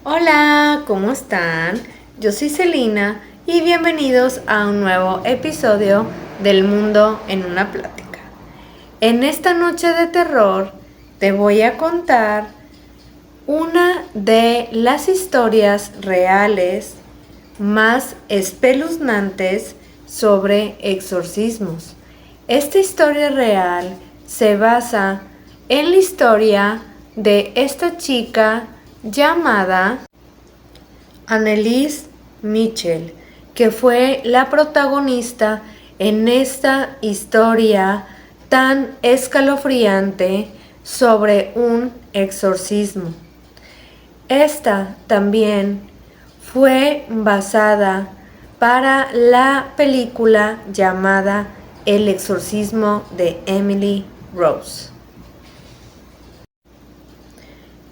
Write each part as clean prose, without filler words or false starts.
Hola, ¿cómo están? Yo soy Celina y bienvenidos a un nuevo episodio del Mundo en una Plática. En esta noche de terror te voy a contar una de las historias reales más espeluznantes sobre exorcismos. Esta historia real se basa en la historia de esta chica llamada Anneliese Michel, que fue la protagonista en esta historia tan escalofriante sobre un exorcismo. Esta también fue basada para la película llamada El exorcismo de Emily Rose.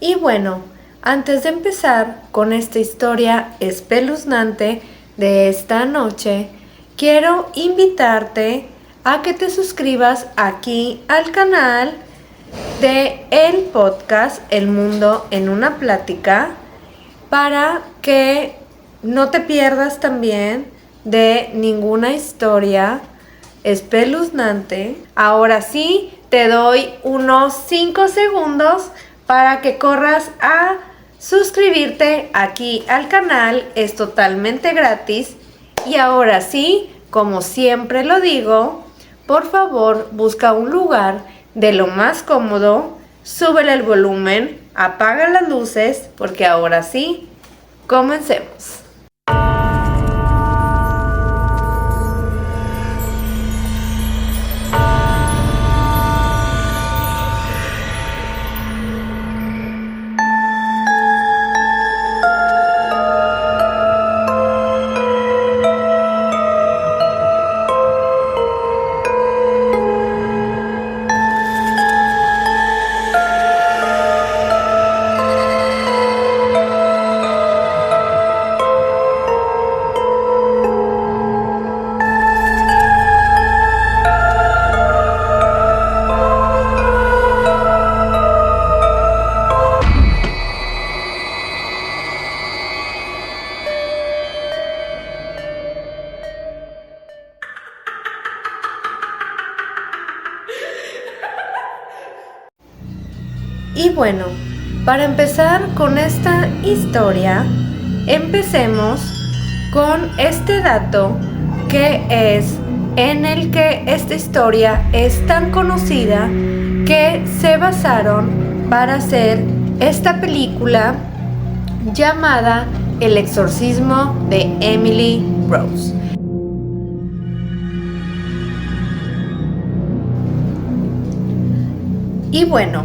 Y bueno, antes de empezar con esta historia espeluznante de esta noche, quiero invitarte a que te suscribas aquí al canal de el podcast El Mundo en una Plática para que no te pierdas también de ninguna historia espeluznante. Ahora sí, te doy unos 5 segundos para que corras a suscribirte aquí al canal. Es totalmente gratis. Y ahora sí, como siempre lo digo, por favor busca un lugar de lo más cómodo, súbele el volumen, apaga las luces, porque ahora sí, comencemos. Y bueno, para empezar con esta historia, empecemos con este dato que es en el que esta historia es tan conocida que se basaron para hacer esta película llamada El exorcismo de Emily Rose. Y bueno,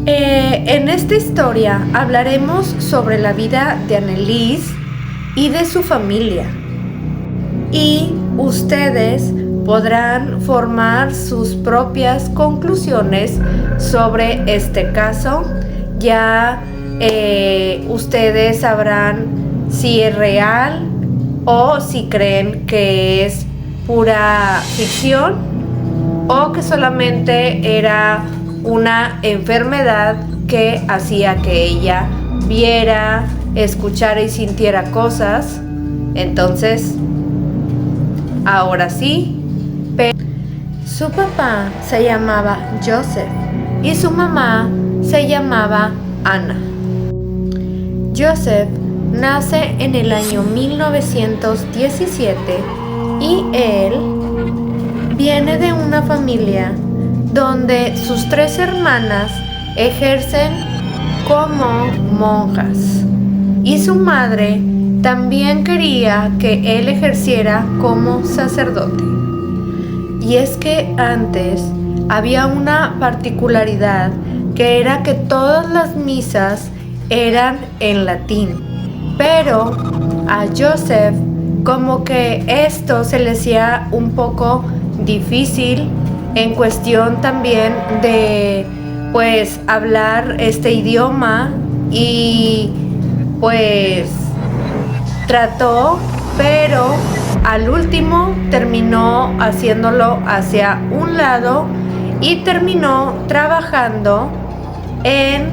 en esta historia hablaremos sobre la vida de Anneliese y de su familia. Y ustedes podrán formar sus propias conclusiones sobre este caso. Ya ustedes sabrán si es real o si creen que es pura ficción o que solamente era una enfermedad que hacía que ella viera, escuchara y sintiera cosas. Entonces, ahora sí, su papá se llamaba Joseph y su mamá se llamaba Anna. Joseph nace en el año 1917 y él viene de una familia donde sus 3 hermanas ejercen como monjas y su madre también quería que él ejerciera como sacerdote. Y es que antes había una particularidad que era que todas las misas eran en latín, pero a Joseph como que esto se le hacía un poco difícil en cuestión también de pues hablar este idioma y pues trató, pero al último terminó haciéndolo hacia un lado y terminó trabajando en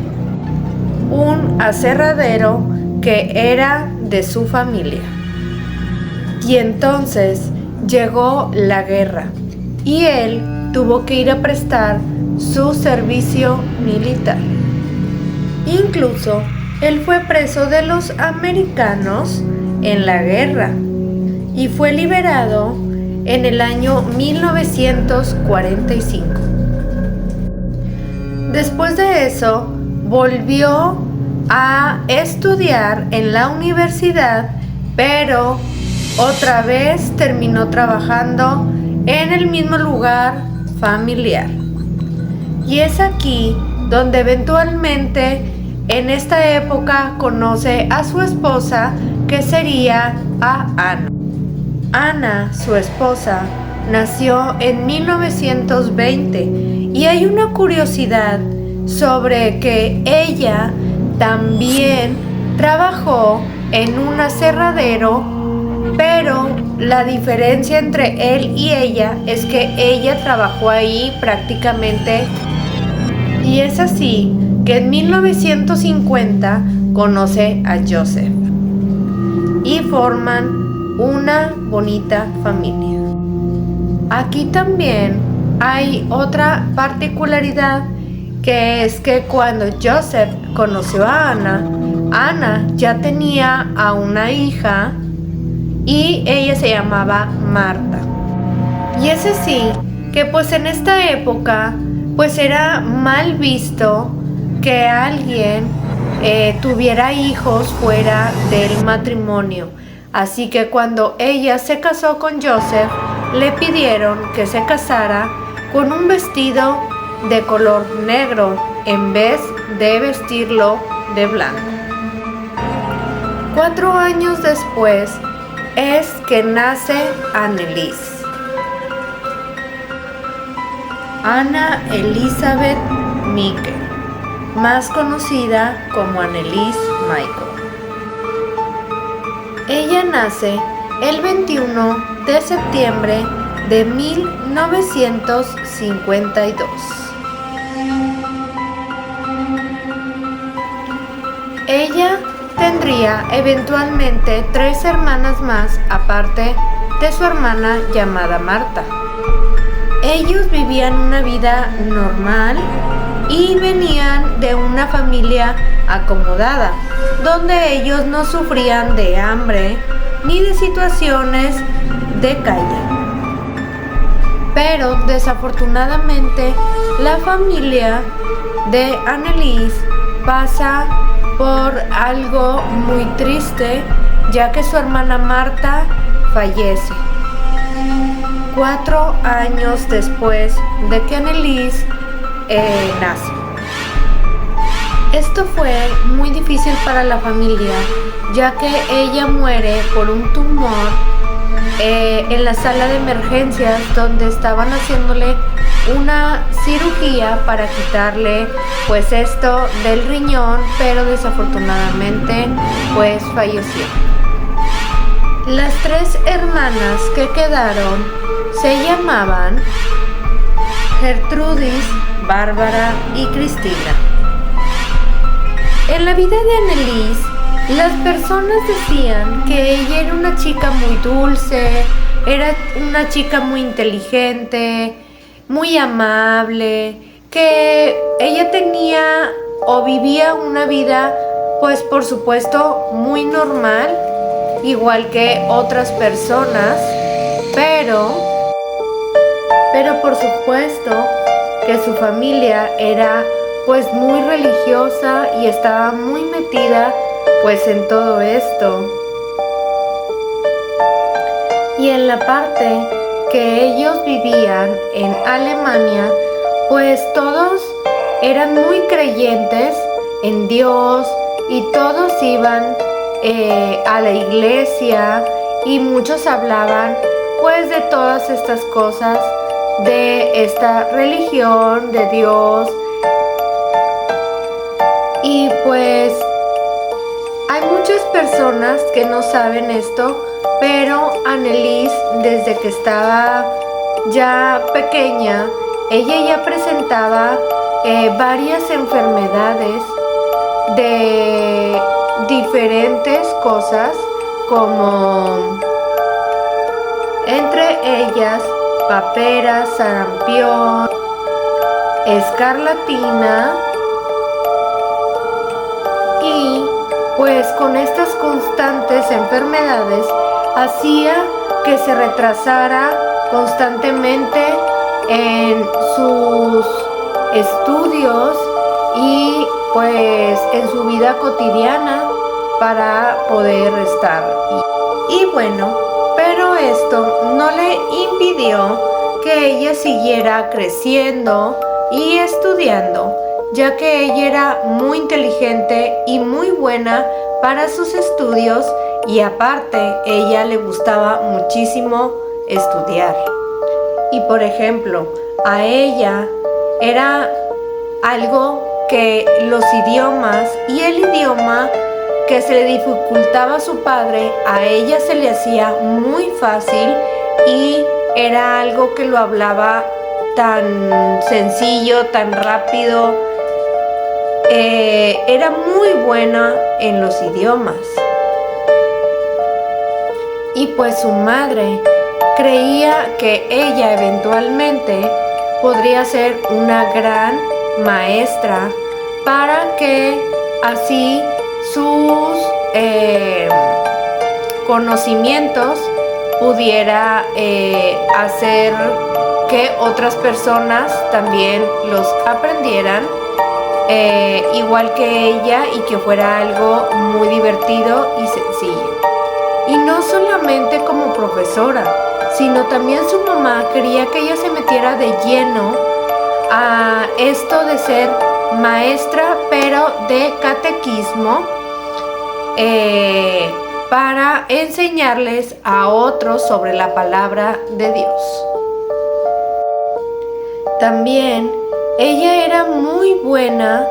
un aserradero que era de su familia. Y entonces llegó la guerra y él tuvo que ir a prestar su servicio militar. Incluso él fue preso de los americanos en la guerra y fue liberado en el año 1945. Después de eso, volvió a estudiar en la universidad, pero otra vez terminó trabajando en el mismo lugar familiar. Y es aquí donde eventualmente en esta época conoce a su esposa, que sería a Ana. Ana, su esposa, nació en 1920 y hay una curiosidad sobre que ella también trabajó en un aserradero, pero la diferencia entre él y ella es que ella trabajó ahí prácticamente, y es así que en 1950 conoce a Joseph y forman una bonita familia. Aquí también hay otra particularidad, que es que cuando Joseph conoció a Ana, Ana ya tenía a una hija y ella se llamaba Marta. Y es así que pues en esta época pues era mal visto que alguien tuviera hijos fuera del matrimonio. Así que cuando ella se casó con Joseph, le pidieron que se casara con un vestido de color negro en vez de vestirlo de blanco. 4 años después es que nace Anneliese. Anna Elizabeth Michael, más conocida como Anneliese Michael. Ella nace el 21 de septiembre de 1952. Ella tendría eventualmente 3 hermanas más, aparte de su hermana llamada Marta. Ellos vivían una vida normal y venían de una familia acomodada, donde ellos no sufrían de hambre ni de situaciones de calle. Pero desafortunadamente la familia de Anneliese pasa por algo muy triste, ya que su hermana Marta fallece 4 años después de que Anneliese nace. Esto fue muy difícil para la familia, ya que ella muere por un tumor en la sala de emergencias, donde estaban haciéndole una cirugía para quitarle pues esto del riñón, pero desafortunadamente pues falleció. Las 3 hermanas que quedaron se llamaban Gertrudis, Bárbara y Cristina. En la vida de Anneliese, las personas decían que ella era una chica muy dulce, era una chica muy inteligente, muy amable, que ella tenía o vivía una vida, pues por supuesto, muy normal, igual que otras personas, pero por supuesto que su familia era pues muy religiosa y estaba muy metida pues en todo esto. Y en la parte que ellos vivían en Alemania, pues todos eran muy creyentes en Dios y todos iban a la iglesia, y muchos hablaban pues de todas estas cosas, de esta religión, de Dios. Y pues hay muchas personas que no saben esto, pero Anneliese, desde que estaba ya pequeña, ella ya presentaba varias enfermedades de diferentes cosas, como entre ellas papera, sarampión, escarlatina, y pues con estas constantes enfermedades hacía que se retrasara constantemente en sus estudios y pues en su vida cotidiana para poder estar. Y bueno, pero esto no le impidió que ella siguiera creciendo y estudiando, ya que ella era muy inteligente y muy buena para sus estudios, y aparte ella le gustaba muchísimo estudiar. Y por ejemplo, a ella era algo que los idiomas y el idioma que se le dificultaba a su padre, a ella se le hacía muy fácil, y era algo que lo hablaba tan sencillo, tan rápido. Era muy buena en los idiomas. Y pues su madre creía que ella eventualmente podría ser una gran maestra, para que así sus conocimientos pudiera hacer que otras personas también los aprendieran, igual que ella, y que fuera algo muy divertido y sencillo. Y no solamente como profesora, sino también su mamá quería que ella se metiera de lleno a esto de ser maestra, pero de catequismo, para enseñarles a otros sobre la palabra de Dios. También ella era muy buena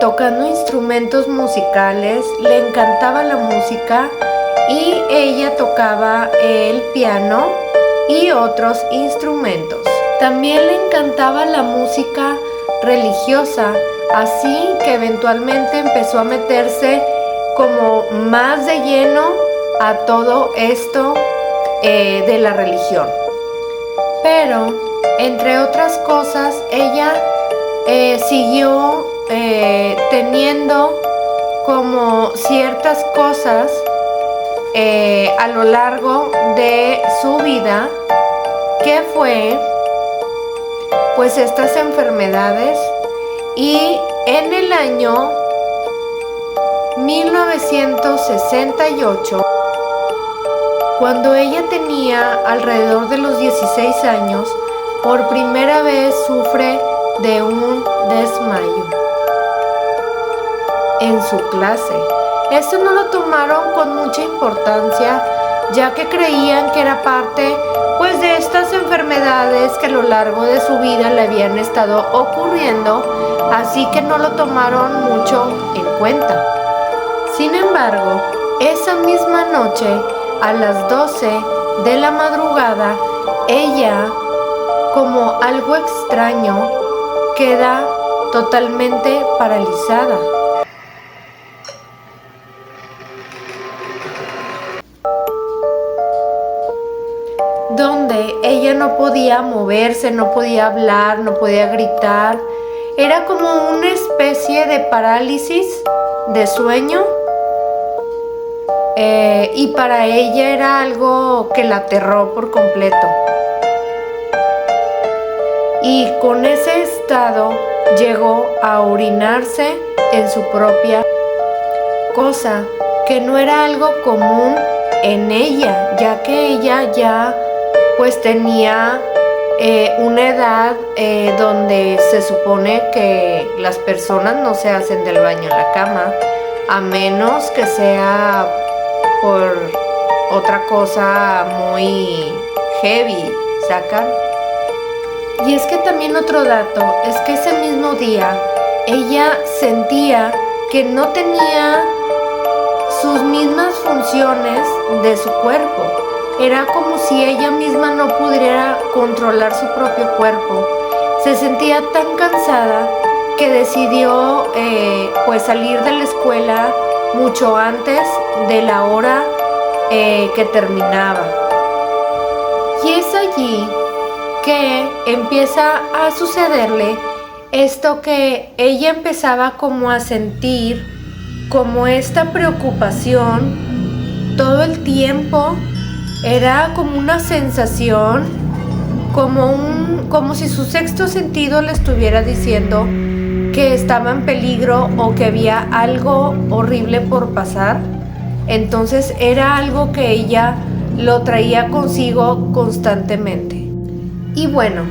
tocando instrumentos musicales, le encantaba la música, y ella tocaba el piano y otros instrumentos. También le encantaba la música religiosa, así que eventualmente empezó a meterse como más de lleno a todo esto de la religión. Pero, entre otras cosas, ella siguió teniendo como ciertas cosas a lo largo de su vida, que fue pues estas enfermedades. Y en el año 1968, cuando ella tenía alrededor de los 16 años, por primera vez sufre de un desmayo en su clase. Esto no lo tomaron con mucha importancia, ya que creían que era parte pues de estas enfermedades que a lo largo de su vida le habían estado ocurriendo, así que no lo tomaron mucho en cuenta. Sin embargo, esa misma noche, a las 12 de la madrugada, ella, como algo extraño, queda totalmente paralizada. Donde ella no podía moverse, no podía hablar, no podía gritar. Era como una especie de parálisis de sueño, y para ella era algo que la aterró por completo. Y con ese estado llegó a orinarse en su propia, cosa que no era algo común en ella, ya que ella ya pues tenía una edad donde se supone que las personas no se hacen del baño en la cama, a menos que sea por otra cosa muy heavy, ¿sacan? Y es que también otro dato es que ese mismo día ella sentía que no tenía sus mismas funciones de su cuerpo. Era como si ella misma no pudiera controlar su propio cuerpo. Se sentía tan cansada que decidió pues salir de la escuela mucho antes de la hora que terminaba. Y es allí que empieza a sucederle esto, que ella empezaba como a sentir como esta preocupación todo el tiempo. Era como una sensación, como si su sexto sentido le estuviera diciendo que estaba en peligro o que había algo horrible por pasar. Entonces era algo que ella lo traía consigo constantemente. Y bueno,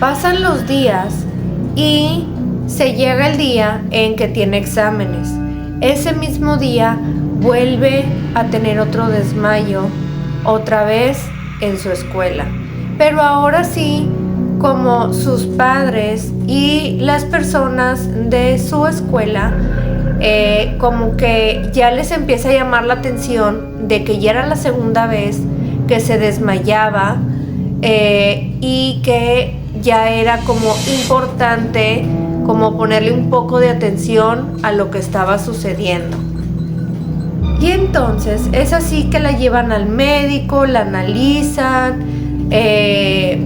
pasan los días y se llega el día en que tiene exámenes. Ese mismo día vuelve a tener otro desmayo, otra vez en su escuela. Pero ahora sí, como sus padres y las personas de su escuela, como que ya les empieza a llamar la atención de que ya era la segunda vez que se desmayaba, y que ya era como importante como ponerle un poco de atención a lo que estaba sucediendo. Y entonces es así que la llevan al médico, la analizan,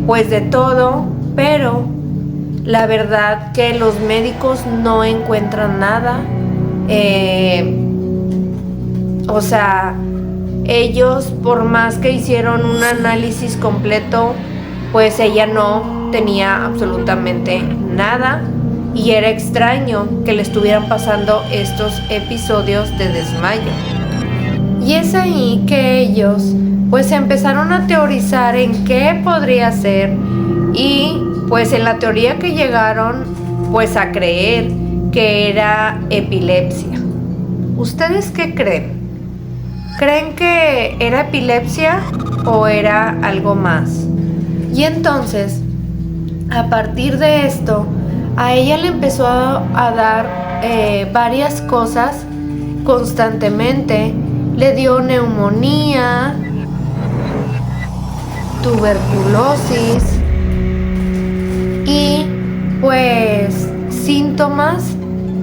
pues de todo, pero la verdad que los médicos no encuentran nada. O sea, ellos, por más que hicieron un análisis completo, pues ella no tenía absolutamente nada, y era extraño que le estuvieran pasando estos episodios de desmayo. Y es ahí que ellos pues empezaron a teorizar en qué podría ser, y pues en la teoría que llegaron pues a creer que era epilepsia. ¿Ustedes qué creen? ¿Creen que era epilepsia o era algo más? Y entonces, a partir de esto, a ella le empezó a dar varias cosas constantemente. Le dio neumonía, tuberculosis y pues síntomas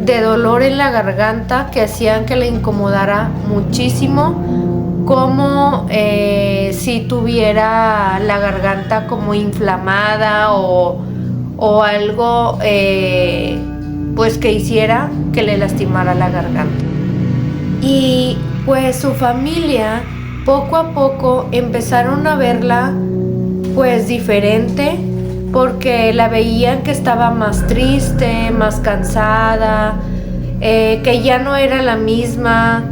de dolor en la garganta que hacían que le incomodara muchísimo, como si tuviera la garganta como inflamada o algo pues que hiciera que le lastimara la garganta. Y pues su familia poco a poco empezaron a verla pues diferente, porque la veían que estaba más triste, más cansada, que ya no era la misma,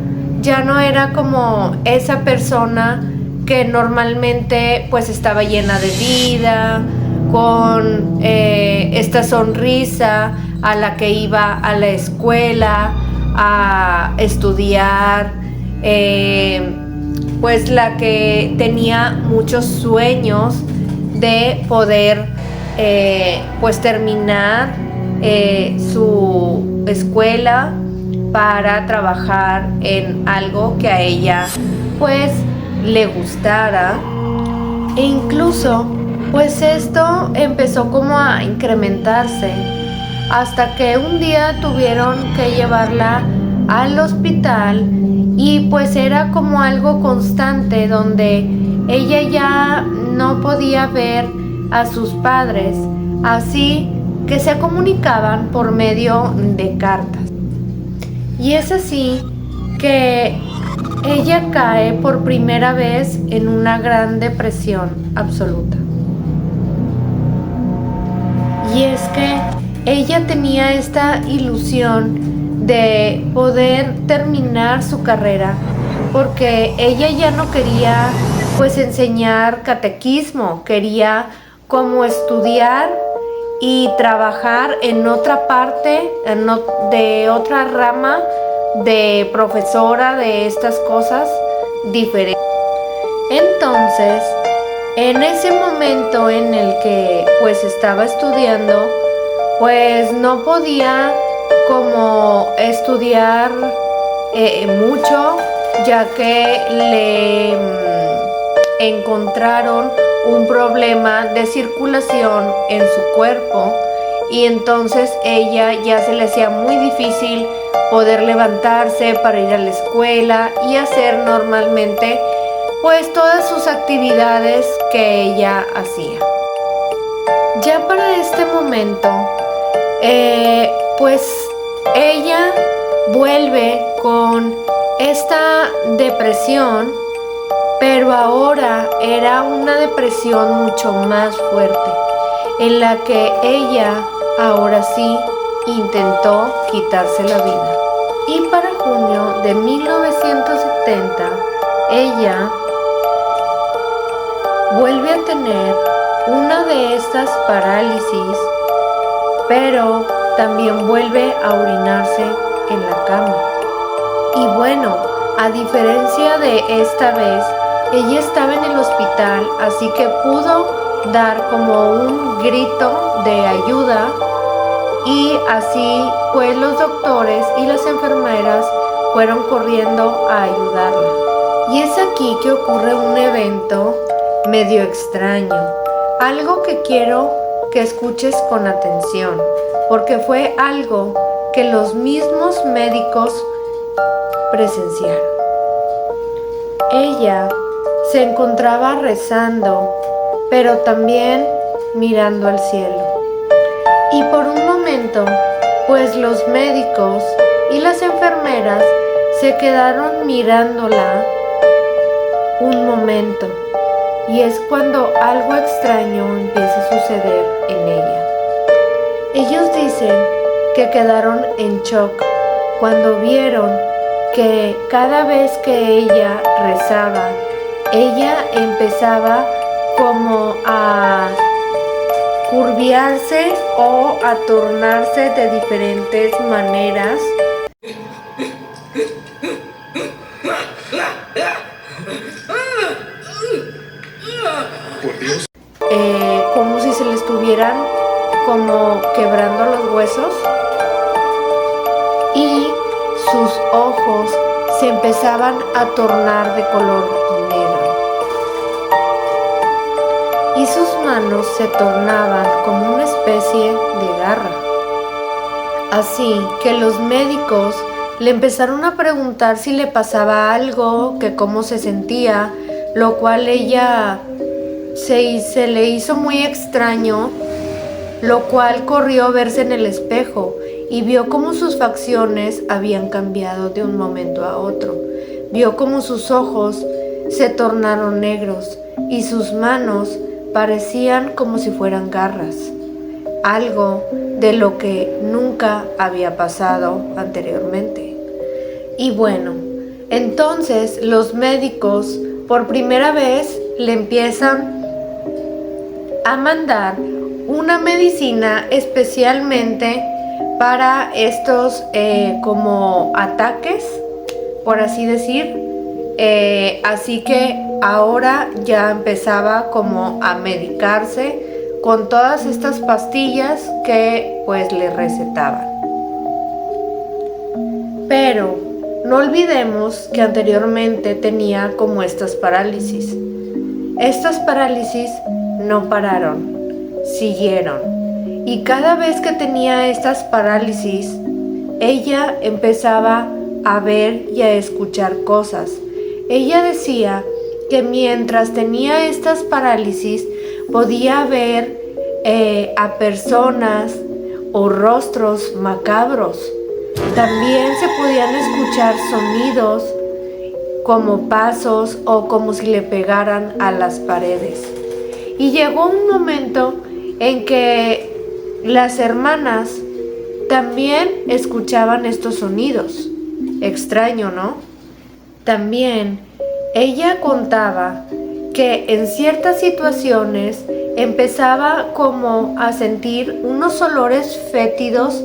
ya no era como esa persona que normalmente pues estaba llena de vida, con esta sonrisa a la que iba a la escuela a estudiar, pues la que tenía muchos sueños de poder pues terminar su escuela para trabajar en algo que a ella pues le gustara. E incluso pues esto empezó como a incrementarse, hasta que un día tuvieron que llevarla al hospital, y pues era como algo constante, donde ella ya no podía ver a sus padres, así que se comunicaban por medio de cartas. Y es así que ella cae por primera vez en una gran depresión absoluta. Y es que ella tenía esta ilusión de poder terminar su carrera, porque ella ya no quería pues enseñar catequismo, quería como estudiar y trabajar en otra parte, de otra rama de profesora de estas cosas diferentes. Entonces, en ese momento en el que pues estaba estudiando, pues no podía como estudiar mucho, ya que le encontraron un problema de circulación en su cuerpo, y entonces ella ya se le hacía muy difícil poder levantarse para ir a la escuela y hacer normalmente pues todas sus actividades que ella hacía. Ya para este momento, pues ella vuelve con esta depresión, pero ahora era una depresión mucho más fuerte, en la que ella ahora sí intentó quitarse la vida. Y para junio de 1970, ella vuelve a tener una de estas parálisis, pero también vuelve a orinarse en la cama. Y bueno, a diferencia de esta vez, ella estaba en el hospital, así que pudo dar como un grito de ayuda, y así pues los doctores y las enfermeras fueron corriendo a ayudarla. Y es aquí que ocurre un evento medio extraño, algo que quiero que escuches con atención, porque fue algo que los mismos médicos presenciaron. Ella se encontraba rezando, pero también mirando al cielo. Y por un momento, pues los médicos y las enfermeras se quedaron mirándola un momento. Y es cuando algo extraño empieza a suceder en ella. Ellos dicen que quedaron en shock cuando vieron que cada vez que ella rezaba, ella empezaba como a curviarse o a tornarse de diferentes maneras. Por Dios. Como si se le estuvieran como quebrando los huesos, y sus ojos se empezaban a tornar de color negro y sus manos se tornaban como una especie de garra. Así que los médicos le empezaron a preguntar si le pasaba algo, que cómo se sentía, lo cual ella se le hizo muy extraño, lo cual corrió a verse en el espejo y vio cómo sus facciones habían cambiado de un momento a otro. Vio cómo sus ojos se tornaron negros y sus manos parecían como si fueran garras, algo de lo que nunca había pasado anteriormente. Y bueno, entonces los médicos por primera vez le empiezan a mandar una medicina especialmente para estos como ataques, por así decir. Así que ahora ya empezaba como a medicarse con todas estas pastillas que pues le recetaban. Pero no olvidemos que anteriormente tenía como estas parálisis. Estas parálisis no pararon, siguieron. Y cada vez que tenía estas parálisis, ella empezaba a ver y a escuchar cosas. Ella decía que mientras tenía estas parálisis podía ver a personas o rostros macabros. También se podían escuchar sonidos como pasos o como si le pegaran a las paredes. Y llegó un momento en que las hermanas también escuchaban estos sonidos. Extraño, ¿no? También ella contaba que en ciertas situaciones empezaba como a sentir unos olores fétidos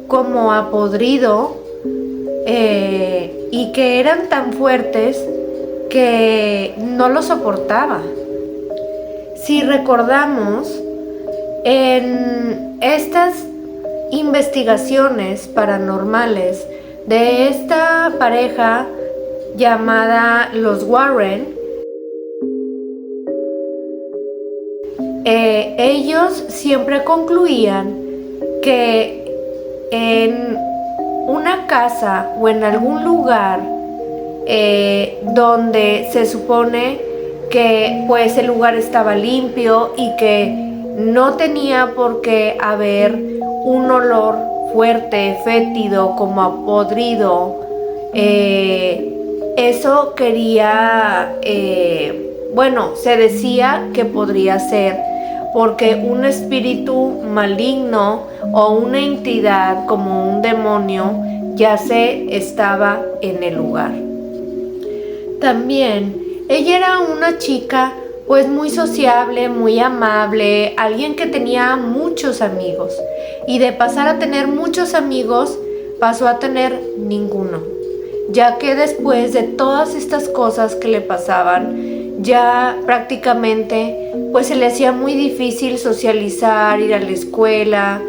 como a podrido, y que eran tan fuertes que no lo soportaba. Si recordamos, en estas investigaciones paranormales de esta pareja llamada los Warren, ellos siempre concluían que en una casa o en algún lugar donde se supone que pues el lugar estaba limpio y que no tenía por qué haber un olor fuerte, fétido, como a podrido. Eso quería, se decía que podría ser porque un espíritu maligno o una entidad como un demonio ya se estaba en el lugar. También ella era una chica pues muy sociable, muy amable, alguien que tenía muchos amigos, y de pasar a tener muchos amigos pasó a tener ninguno, ya que después de todas estas cosas que le pasaban, ya prácticamente pues se le hacía muy difícil socializar, ir a la escuela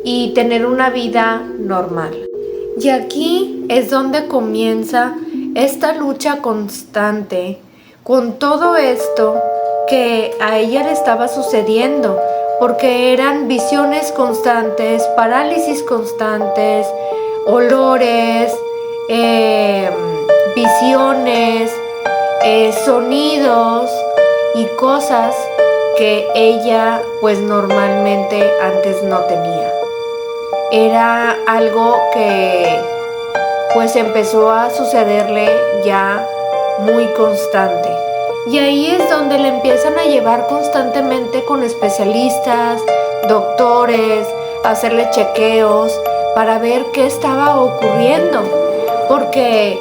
y tener una vida normal. Y aquí es donde comienza esta lucha constante con todo esto que a ella le estaba sucediendo, porque eran visiones constantes, parálisis constantes, olores, visiones, sonidos y cosas que ella pues normalmente antes no tenía. Era algo que pues empezó a sucederle ya muy constante. Y ahí es donde le empiezan a llevar constantemente con especialistas, doctores, a hacerle chequeos para ver qué estaba ocurriendo, porque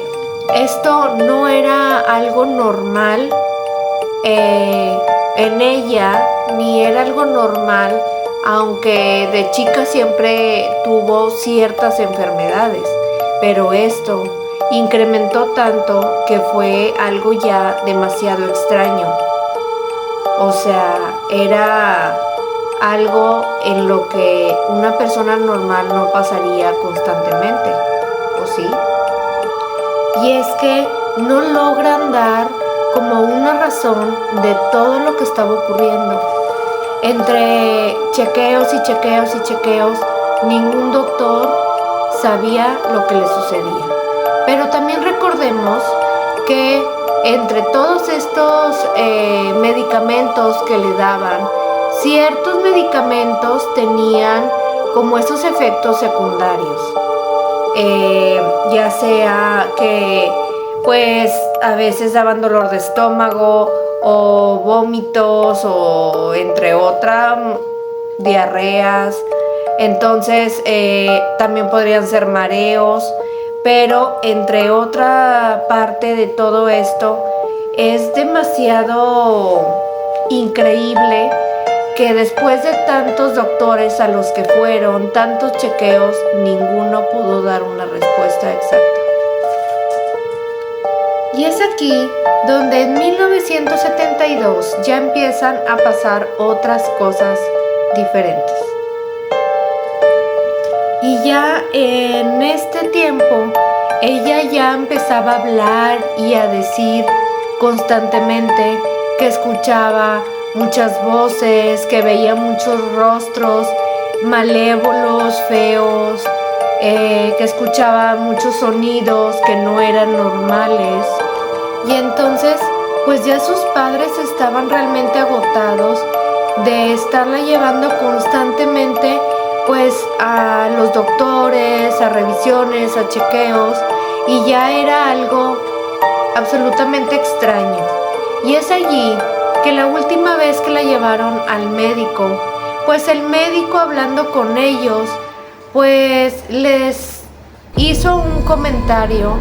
esto no era algo normal en ella, ni era algo normal, aunque de chica siempre tuvo ciertas enfermedades, pero esto incrementó tanto que fue algo ya demasiado extraño. O sea, era algo en lo que una persona normal no pasaría constantemente, ¿o sí? Y es que no logran dar como una razón de todo lo que estaba ocurriendo. Entre chequeos y chequeos y chequeos, ningún doctor sabía lo que le sucedía. Pero también recordemos que entre todos estos medicamentos que le daban, ciertos medicamentos tenían como esos efectos secundarios. Ya sea que pues a veces daban dolor de estómago o vómitos o entre otras diarreas. Entonces también podrían ser mareos, pero entre otra parte de todo esto es demasiado increíble que después de tantos doctores a los que fueron, tantos chequeos, ninguno pudo dar una respuesta exacta. Y es aquí donde en 1972 ya empiezan a pasar otras cosas diferentes. Y ya en este tiempo, ella ya empezaba a hablar y a decir constantemente que escuchaba muchas voces, que veía muchos rostros malévolos, feos, que escuchaba muchos sonidos que no eran normales. Y entonces, pues ya sus padres estaban realmente agotados de estarla llevando constantemente pues a los doctores, a revisiones, a chequeos, y ya era algo absolutamente extraño. Y es allí que la última vez que la llevaron al médico, pues el médico, hablando con ellos, pues les hizo un comentario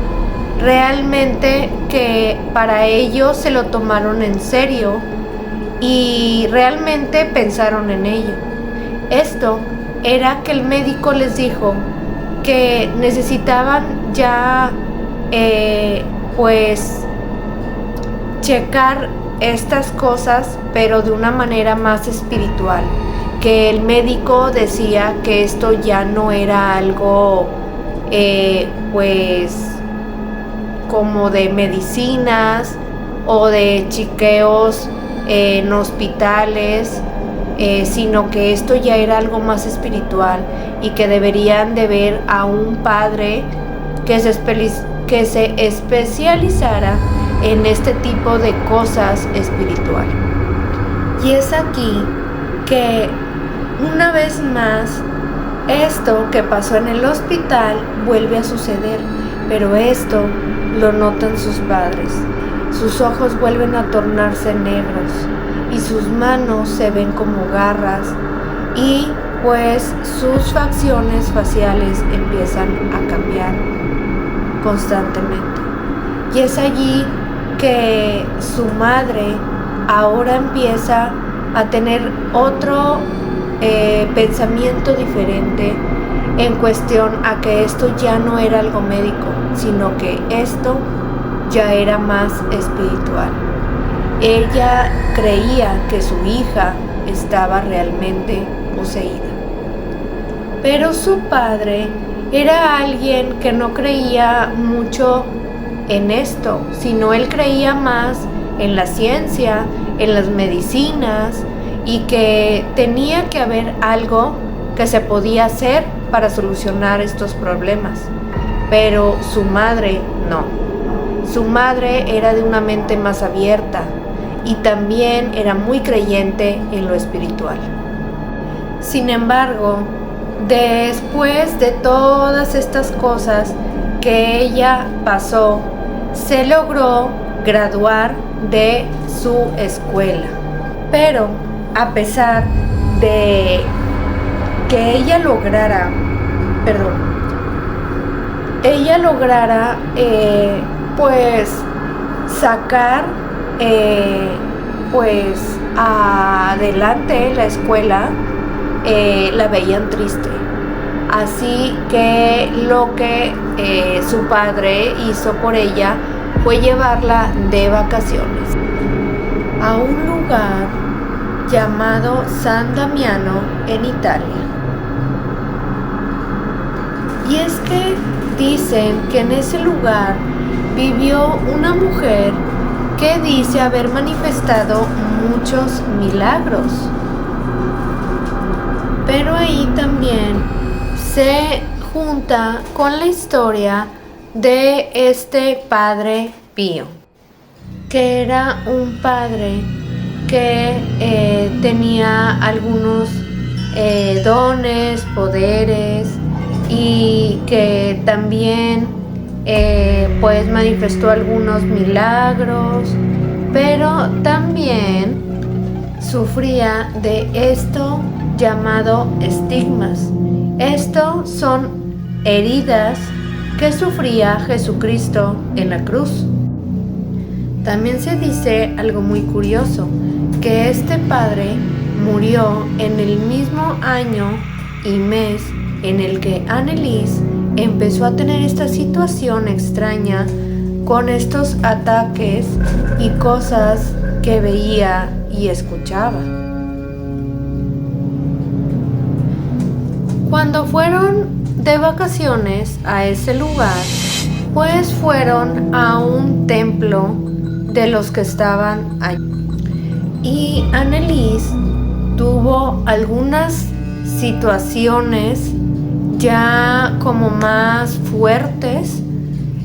realmente que para ellos se lo tomaron en serio y realmente pensaron en ello. Esto era que el médico les dijo que necesitaban ya pues checar estas cosas, pero de una manera más espiritual, que el médico decía que esto ya no era algo pues como de medicinas o de chequeos en hospitales, sino que esto ya era algo más espiritual y que deberían de ver a un padre que se especializara en este tipo de cosas espirituales. Y es aquí que una vez más esto que pasó en el hospital vuelve a suceder, pero esto lo notan sus padres. Sus ojos vuelven a tornarse negros y sus manos se ven como garras y pues sus facciones faciales empiezan a cambiar constantemente. Y es allí que su madre ahora empieza a tener otro pensamiento diferente en cuestión a que esto ya no era algo médico, sino que esto ya era más espiritual. Ella creía que su hija estaba realmente poseída. Pero su padre era alguien que no creía mucho en esto, sino él creía más en la ciencia, en las medicinas, y que tenía que haber algo que se podía hacer para solucionar estos problemas. Pero su madre no. Su madre era de una mente más abierta y también era muy creyente en lo espiritual. Sin embargo, después de todas estas cosas que ella pasó, se logró graduar de su escuela. Pero a pesar de que ella lograra pues sacar pues adelante la escuela, la veían triste. Así que lo que su padre hizo por ella fue llevarla de vacaciones a un lugar llamado San Damiano en Italia. Y es que dicen que en ese lugar vivió una mujer que dice haber manifestado muchos milagros. Pero ahí también se junta con la historia de este Padre Pío, que era un padre que tenía algunos dones, poderes, y que también pues manifestó algunos milagros, pero también sufría de esto llamado estigmas. Estos son heridas que sufría Jesucristo en la cruz. También se dice algo muy curioso, que este padre murió en el mismo año y mes en el que Anneliese empezó a tener esta situación extraña con estos ataques y cosas que veía y escuchaba. Cuando fueron de vacaciones a ese lugar, pues fueron a un templo de los que estaban allí. Y Anneliese tuvo algunas situaciones ya como más fuertes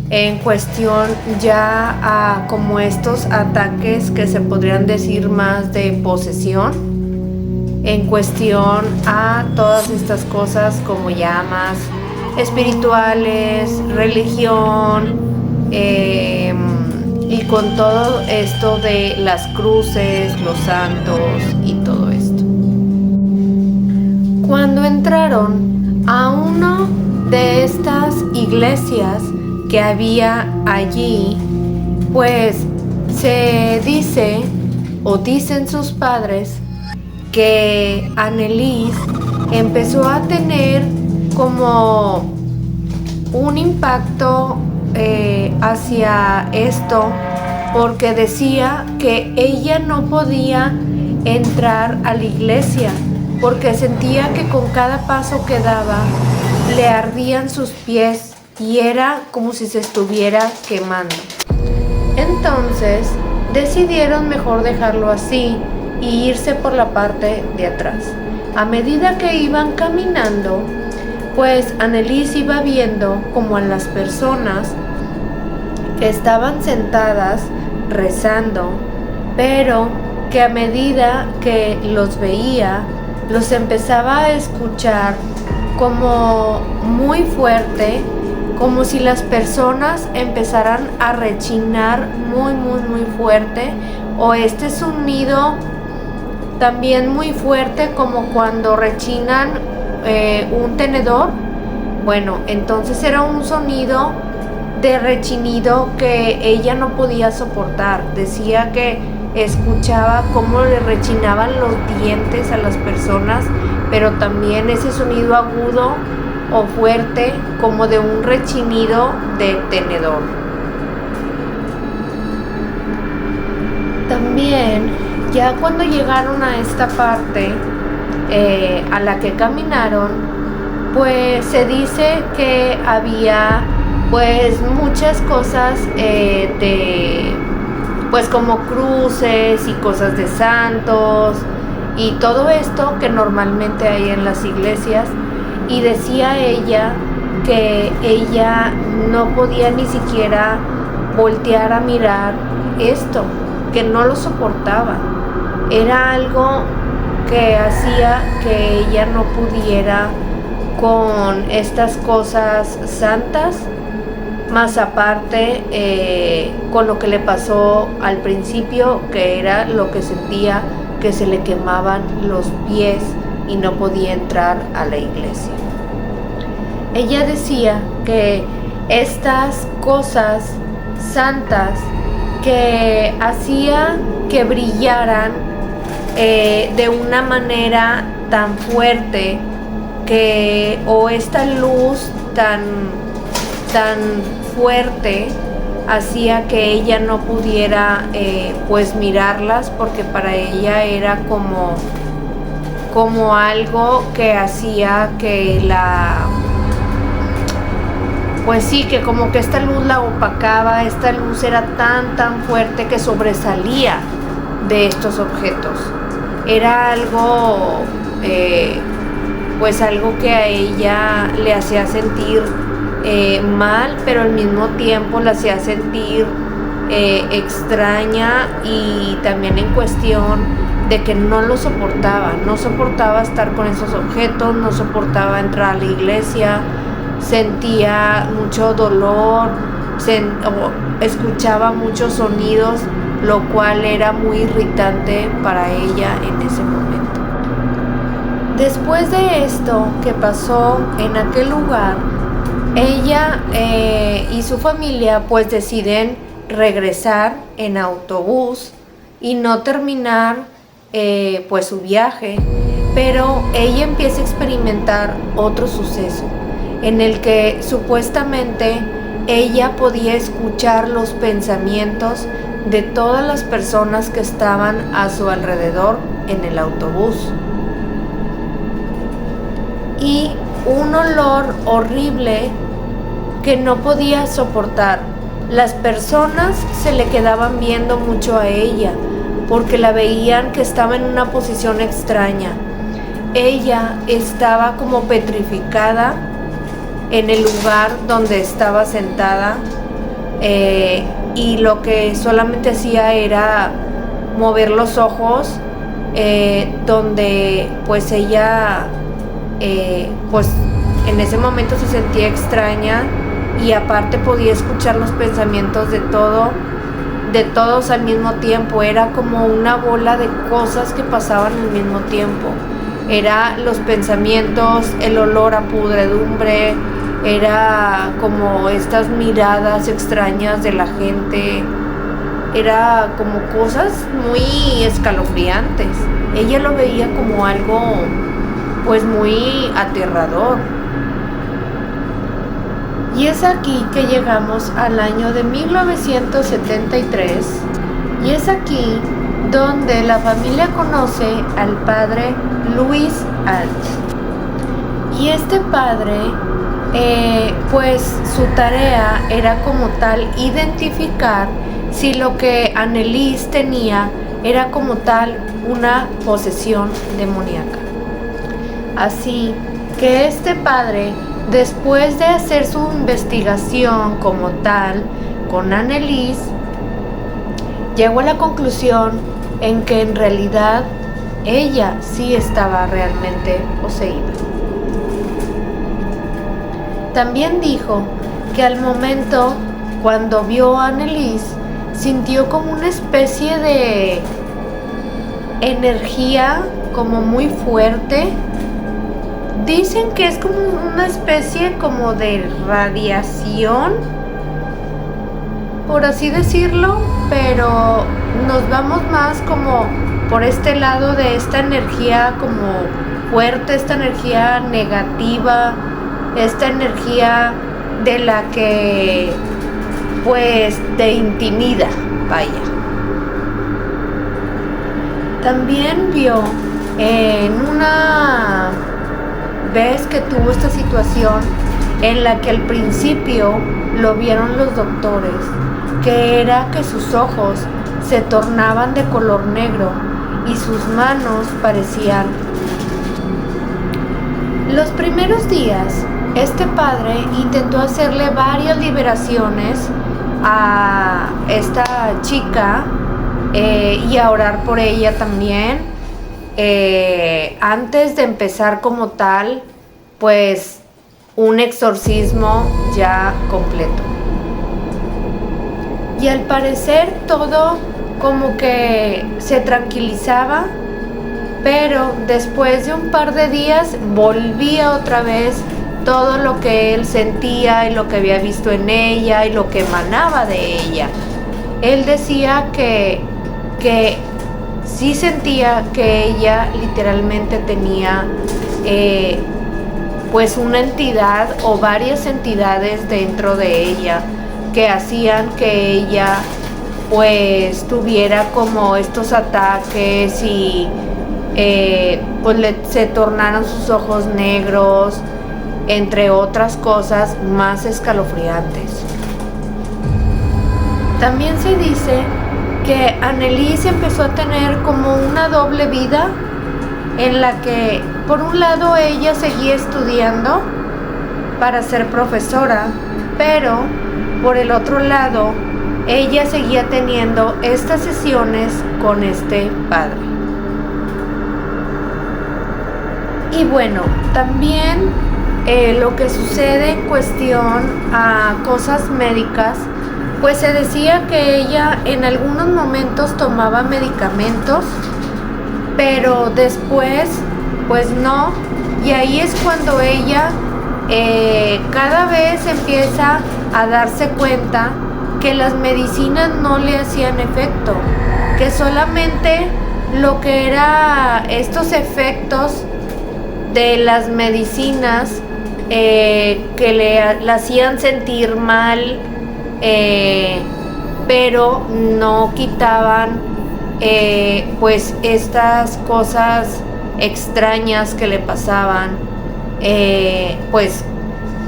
en cuestión ya a como estos ataques que se podrían decir más de posesión, en cuestión a todas estas cosas como ya más espirituales, religión, y con todo esto de las cruces, los santos y todo esto. Cuando entraron a una de estas iglesias que había allí, pues se dice o dicen sus padres que Anneliese empezó a tener como un impacto hacia esto, porque decía que ella no podía entrar a la iglesia porque sentía que con cada paso que daba le ardían sus pies y era como si se estuviera quemando. Entonces decidieron mejor dejarlo así y irse por la parte de atrás. A medida que iban caminando, pues Anneliese iba viendo como a las personas que estaban sentadas rezando, pero que a medida que los veía, los empezaba a escuchar como muy fuerte, como si las personas empezaran a rechinar muy fuerte, o este sonido también muy fuerte como cuando rechinan un tenedor. Bueno, entonces era un sonido de rechinido que ella no podía soportar. Decía que escuchaba cómo le rechinaban los dientes a las personas, pero también ese sonido agudo o fuerte como de un rechinido de tenedor. También, ya cuando llegaron a esta parte a la que caminaron, pues se dice que había pues muchas cosas pues como cruces y cosas de santos y todo esto que normalmente hay en las iglesias, y decía ella que ella no podía ni siquiera voltear a mirar esto, que no lo soportaba. Era algo que hacía que ella no pudiera con estas cosas santas, más aparte con lo que le pasó al principio, que era lo que sentía, que se le quemaban los pies y no podía entrar a la iglesia. Ella decía que estas cosas santas que hacía que brillaran de una manera tan fuerte, que o esta luz tan fuerte hacía que ella no pudiera pues mirarlas, porque para ella era como algo que hacía que pues sí, que como que esta luz la opacaba. Esta luz era tan fuerte que sobresalía de estos objetos. Era algo pues algo que a ella le hacía sentir mal, pero al mismo tiempo la hacía sentir extraña, y también en cuestión de que no soportaba estar con esos objetos, no soportaba entrar a la iglesia, sentía mucho dolor, escuchaba muchos sonidos, lo cual era muy irritante para ella en ese momento. Después de esto que pasó en aquel lugar, ella y su familia pues deciden regresar en autobús y no terminar pues su viaje, pero ella empieza a experimentar otro suceso en el que supuestamente ella podía escuchar los pensamientos de todas las personas que estaban a su alrededor en el autobús, y un olor horrible que no podía soportar. Las personas se le quedaban viendo mucho a ella porque la veían que estaba en una posición extraña. Ella estaba como petrificada en el lugar donde estaba sentada, y lo que solamente hacía era mover los ojos, donde pues ella pues en ese momento se sentía extraña, y aparte podía escuchar los pensamientos de todos al mismo tiempo. Era como una bola de cosas que pasaban al mismo tiempo. Era los pensamientos, el olor a pudredumbre, era como estas miradas extrañas de la gente, era como cosas muy escalofriantes. Ella lo veía como algo pues muy aterrador. Y es aquí que llegamos al año de 1973, y es aquí donde la familia conoce al padre Louis Alt. Y este padre, pues su tarea era como tal identificar si lo que Anneliese tenía era como tal una posesión demoníaca. Así que este padre, después de hacer su investigación como tal con Anneliese, llegó a la conclusión en que en realidad ella sí estaba realmente poseída. También dijo que al momento cuando vio a Anneliese sintió como una especie de energía como muy fuerte. Dicen que es como una especie como de radiación, por así decirlo, pero nos vamos más como por este lado de esta energía como fuerte, esta energía negativa, esta energía de la que pues te intimida, vaya. También vio en una vez que tuvo esta situación en la que al principio lo vieron los doctores, que era que sus ojos se tornaban de color negro y sus manos parecían. Los primeros días, este padre intentó hacerle varias liberaciones a esta chica y a orar por ella también. Antes de empezar como tal, pues un exorcismo ya completo. Y al parecer todo como que se tranquilizaba, pero después de un par de días volvía otra vez todo lo que él sentía y lo que había visto en ella y lo que emanaba de ella. Él decía que sí sentía que ella literalmente tenía pues una entidad o varias entidades dentro de ella que hacían que ella pues tuviera como estos ataques y pues se tornaron sus ojos negros, entre otras cosas más escalofriantes. También se dice que Anneliese empezó a tener como una doble vida en la que por un lado ella seguía estudiando para ser profesora, pero por el otro lado ella seguía teniendo estas sesiones con este padre. Y bueno, también lo que sucede en cuestión a cosas médicas, pues se decía que ella en algunos momentos tomaba medicamentos, pero después pues no, y ahí es cuando ella cada vez empieza a darse cuenta que las medicinas no le hacían efecto, que solamente lo que era estos efectos de las medicinas que la hacían sentir mal, pero no quitaban pues estas cosas extrañas que le pasaban pues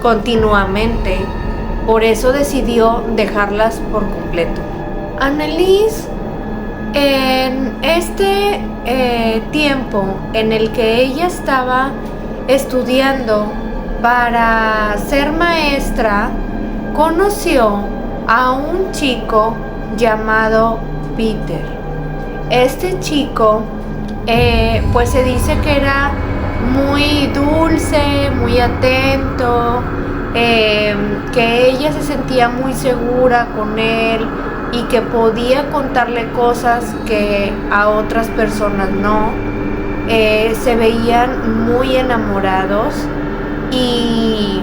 continuamente. Por eso decidió dejarlas por completo. Anneliese, en este tiempo en el que ella estaba estudiando para ser maestra, conoció a un chico llamado Peter. Este chico pues se dice que era muy dulce, muy atento, que ella se sentía muy segura con él y que podía contarle cosas que a otras personas no. Se veían muy enamorados y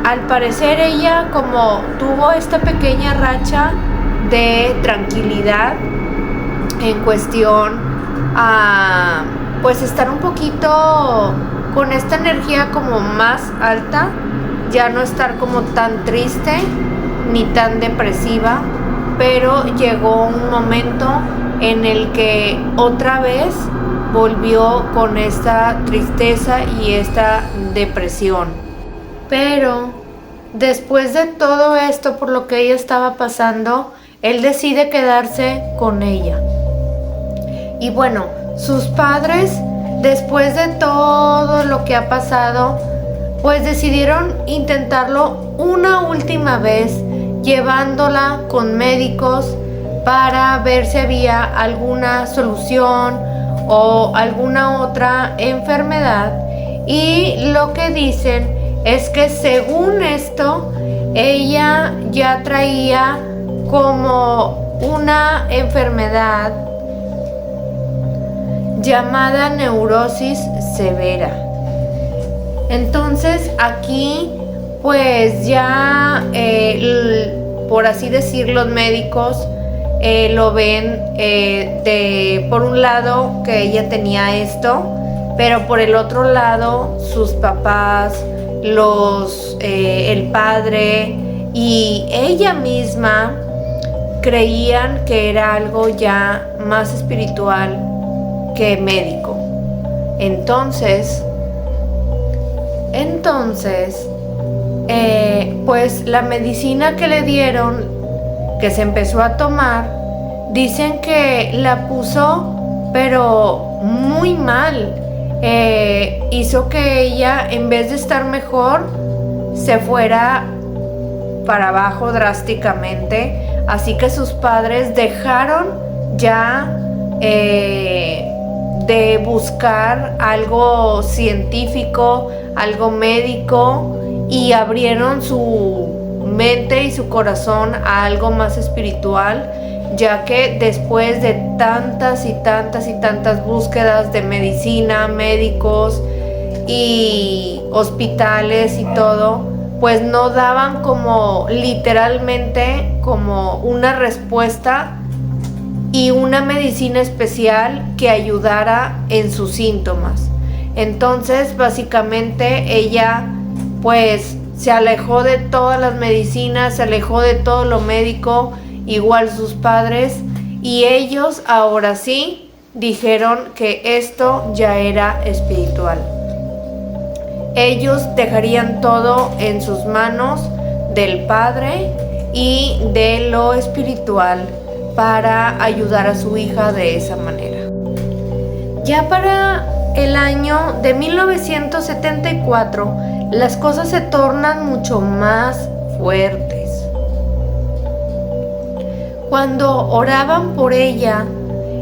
al parecer ella como tuvo esta pequeña racha de tranquilidad en cuestión a pues estar un poquito con esta energía como más alta, ya no estar como tan triste ni tan depresiva, pero llegó un momento en el que otra vez volvió con esta tristeza y esta depresión. Pero después de todo esto por lo que ella estaba pasando, él decide quedarse con ella. Y bueno, sus padres, después de todo lo que ha pasado, pues decidieron intentarlo una última vez, llevándola con médicos para ver si había alguna solución o alguna otra enfermedad. Y lo que dicen es que según esto, ella ya traía como una enfermedad llamada neurosis severa. Entonces aquí pues ya por así decir, los médicos lo ven por un lado que ella tenía esto, pero por el otro lado sus papás, el padre y ella misma creían que era algo ya más espiritual que médico. Entonces, pues la medicina que le dieron, que se empezó a tomar, dicen que la puso pero muy mal. Hizo que ella, en vez de estar mejor, se fuera para abajo drásticamente. Así que sus padres dejaron ya de buscar algo científico, algo médico, y abrieron su mente y su corazón a algo más espiritual, ya que después de tantas y tantas y tantas búsquedas de medicina, médicos y hospitales y todo, pues no daban como literalmente como una respuesta y una medicina especial que ayudara en sus síntomas. Entonces, básicamente ella pues se alejó de todas las medicinas, se alejó de todo lo médico, igual sus padres, y ellos ahora sí dijeron que esto ya era espiritual. Ellos dejarían todo en sus manos del Padre y de lo espiritual para ayudar a su hija de esa manera. Ya para el año de 1974, las cosas se tornan mucho más fuertes. Cuando oraban por ella,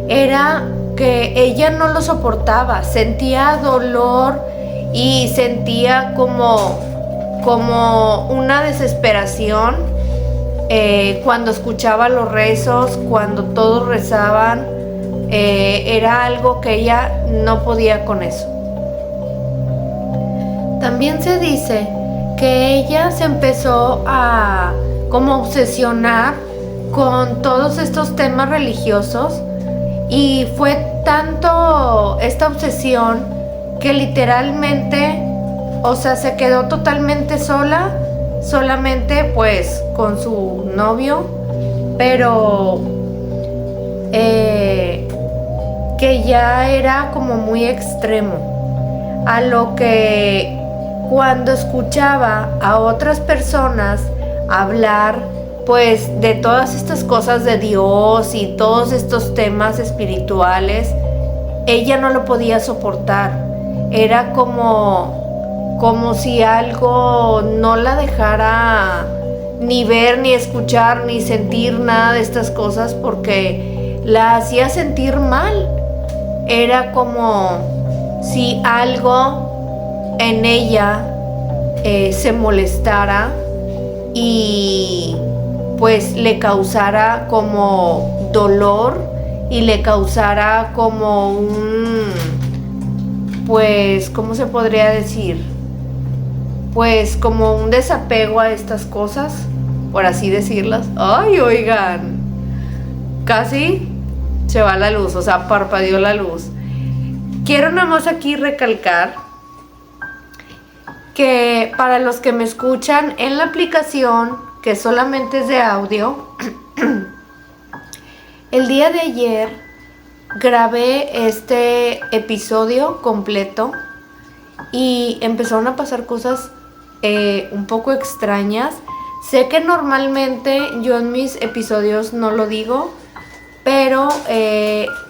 era que ella no lo soportaba, sentía dolor y sentía como una desesperación cuando escuchaba los rezos, cuando todos rezaban. Era algo que ella no podía con eso. También se dice que ella se empezó a como obsesionar con todos estos temas religiosos, y fue tanto esta obsesión que literalmente, o sea, se quedó totalmente sola, solamente pues con su novio, pero que ya era como muy extremo, a lo que cuando escuchaba a otras personas hablar pues de todas estas cosas de Dios y todos estos temas espirituales, ella no lo podía soportar. Era como si algo no la dejara ni ver, ni escuchar, ni sentir nada de estas cosas, porque la hacía sentir mal. Era como si algo en ella se molestara y pues le causara como dolor y le causara como pues, ¿cómo se podría decir? Pues como un desapego a estas cosas, por así decirlas. Ay, oigan, casi se va la luz, o sea, parpadeó la luz. Quiero nada más aquí recalcar que para los que me escuchan en la aplicación, que solamente es de audio, el día de ayer grabé este episodio completo y empezaron a pasar cosas un poco extrañas. Sé que normalmente yo en mis episodios no lo digo, pero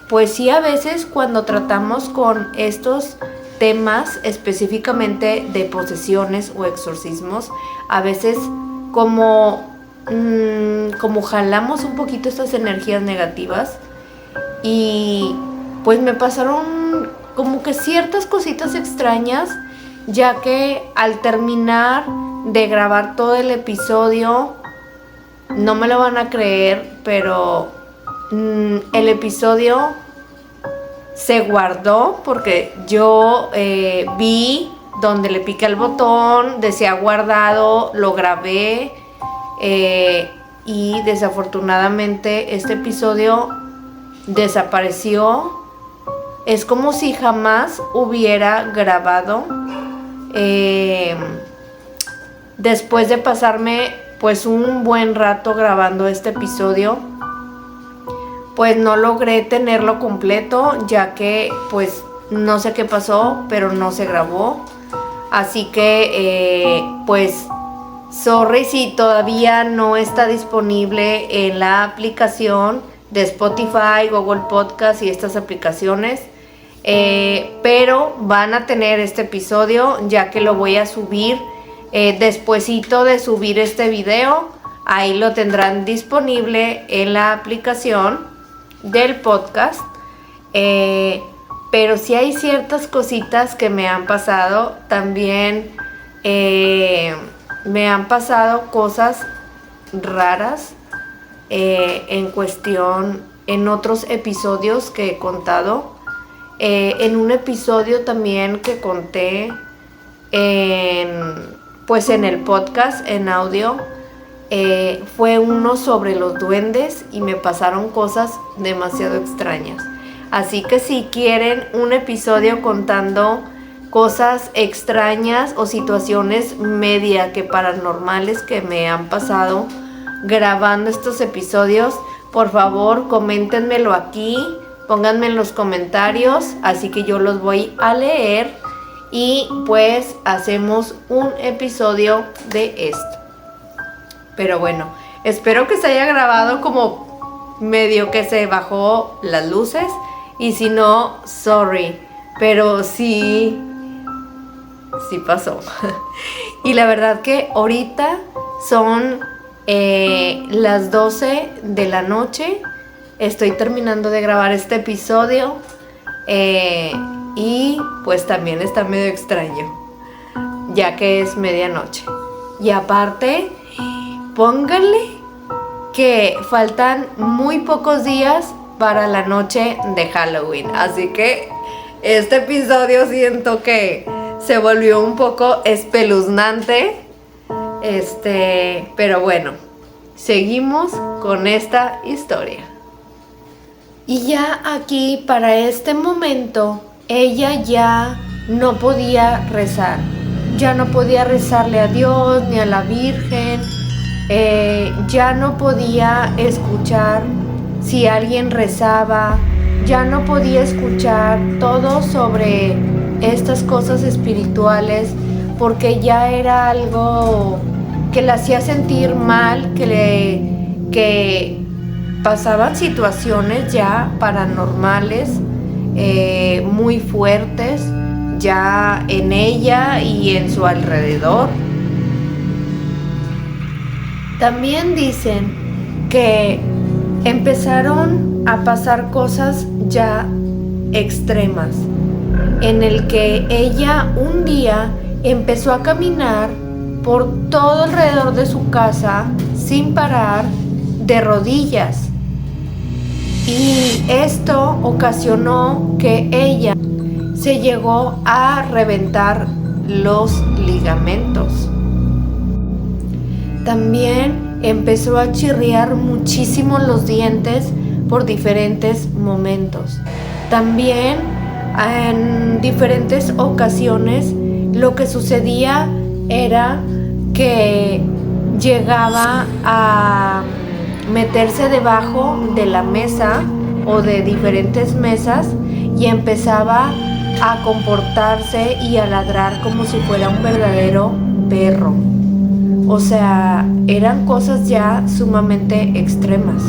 pues sí, a veces cuando tratamos con estos temas específicamente de posesiones o exorcismos, a veces como jalamos un poquito estas energías negativas, y pues me pasaron como que ciertas cositas extrañas, ya que al terminar de grabar todo el episodio, no me lo van a creer, pero el episodio se guardó porque yo vi donde le piqué el botón, decía guardado, lo grabé, y desafortunadamente este episodio desapareció. Es como si jamás hubiera grabado. Después de pasarme pues un buen rato grabando este episodio, pues no logré tenerlo completo, ya que pues no sé qué pasó, pero no se grabó. Así que pues sorry si todavía no está disponible en la aplicación de Spotify, Google Podcast y estas aplicaciones, pero van a tener este episodio, ya que lo voy a subir despuesito de subir este video. Ahí lo tendrán disponible en la aplicación del podcast, pero sí hay ciertas cositas que me han pasado. También me han pasado cosas raras en cuestión en otros episodios que he contado. En un episodio también que conté en el podcast en audio, fue uno sobre los duendes y me pasaron cosas demasiado extrañas. Así que si quieren un episodio contando cosas extrañas o situaciones media que paranormales que me han pasado grabando estos episodios, por favor coméntenmelo aquí, pónganme en los comentarios, así que yo los voy a leer y pues hacemos un episodio de esto. Pero bueno, espero que se haya grabado como medio que se bajó las luces, y si no, sorry, pero sí pasó. Y la verdad que ahorita son las 12 de la noche, estoy terminando de grabar este episodio, y pues también está medio extraño, ya que es medianoche. Y aparte, pónganle que faltan muy pocos días para la noche de Halloween, así que este episodio siento que se volvió un poco espeluznante, pero bueno, seguimos con esta historia. Y ya aquí, para este momento, ella ya no podía rezar, ya no podía rezarle a Dios ni a la Virgen, ya no podía escuchar si alguien rezaba, ya no podía escuchar todo sobre estas cosas espirituales, porque ya era algo que la hacía sentir mal, que pasaban situaciones ya paranormales muy fuertes ya en ella y en su alrededor. También dicen que empezaron a pasar cosas ya extremas, en el que ella un día empezó a caminar por todo alrededor de su casa sin parar, de rodillas, y esto ocasionó que ella se llegó a reventar los ligamentos. También empezó a chirriar muchísimo los dientes por diferentes momentos. También en diferentes ocasiones lo que sucedía era que llegaba a meterse debajo de la mesa o de diferentes mesas y empezaba a comportarse y a ladrar como si fuera un verdadero perro. O sea, eran cosas ya sumamente extremas.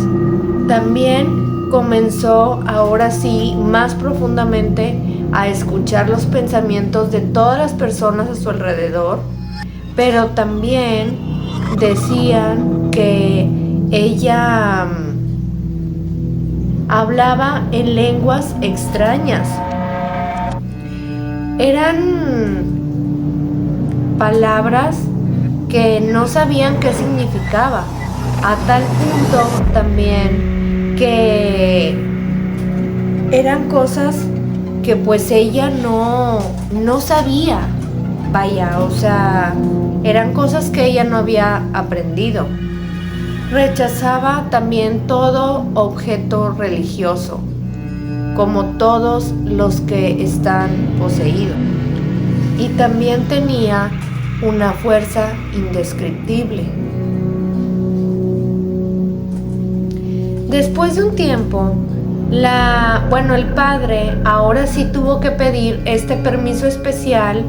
También comenzó ahora sí más profundamente a escuchar los pensamientos de todas las personas a su alrededor, pero también decían que ella hablaba en lenguas extrañas. Eran palabras que no sabían qué significaba, a tal punto también que eran cosas que pues ella no sabía, vaya, o sea, eran cosas que ella no había aprendido. Rechazaba también todo objeto religioso, como todos los que están poseídos. Y también tenía una fuerza indescriptible. Después de un tiempo, el padre ahora sí tuvo que pedir este permiso especial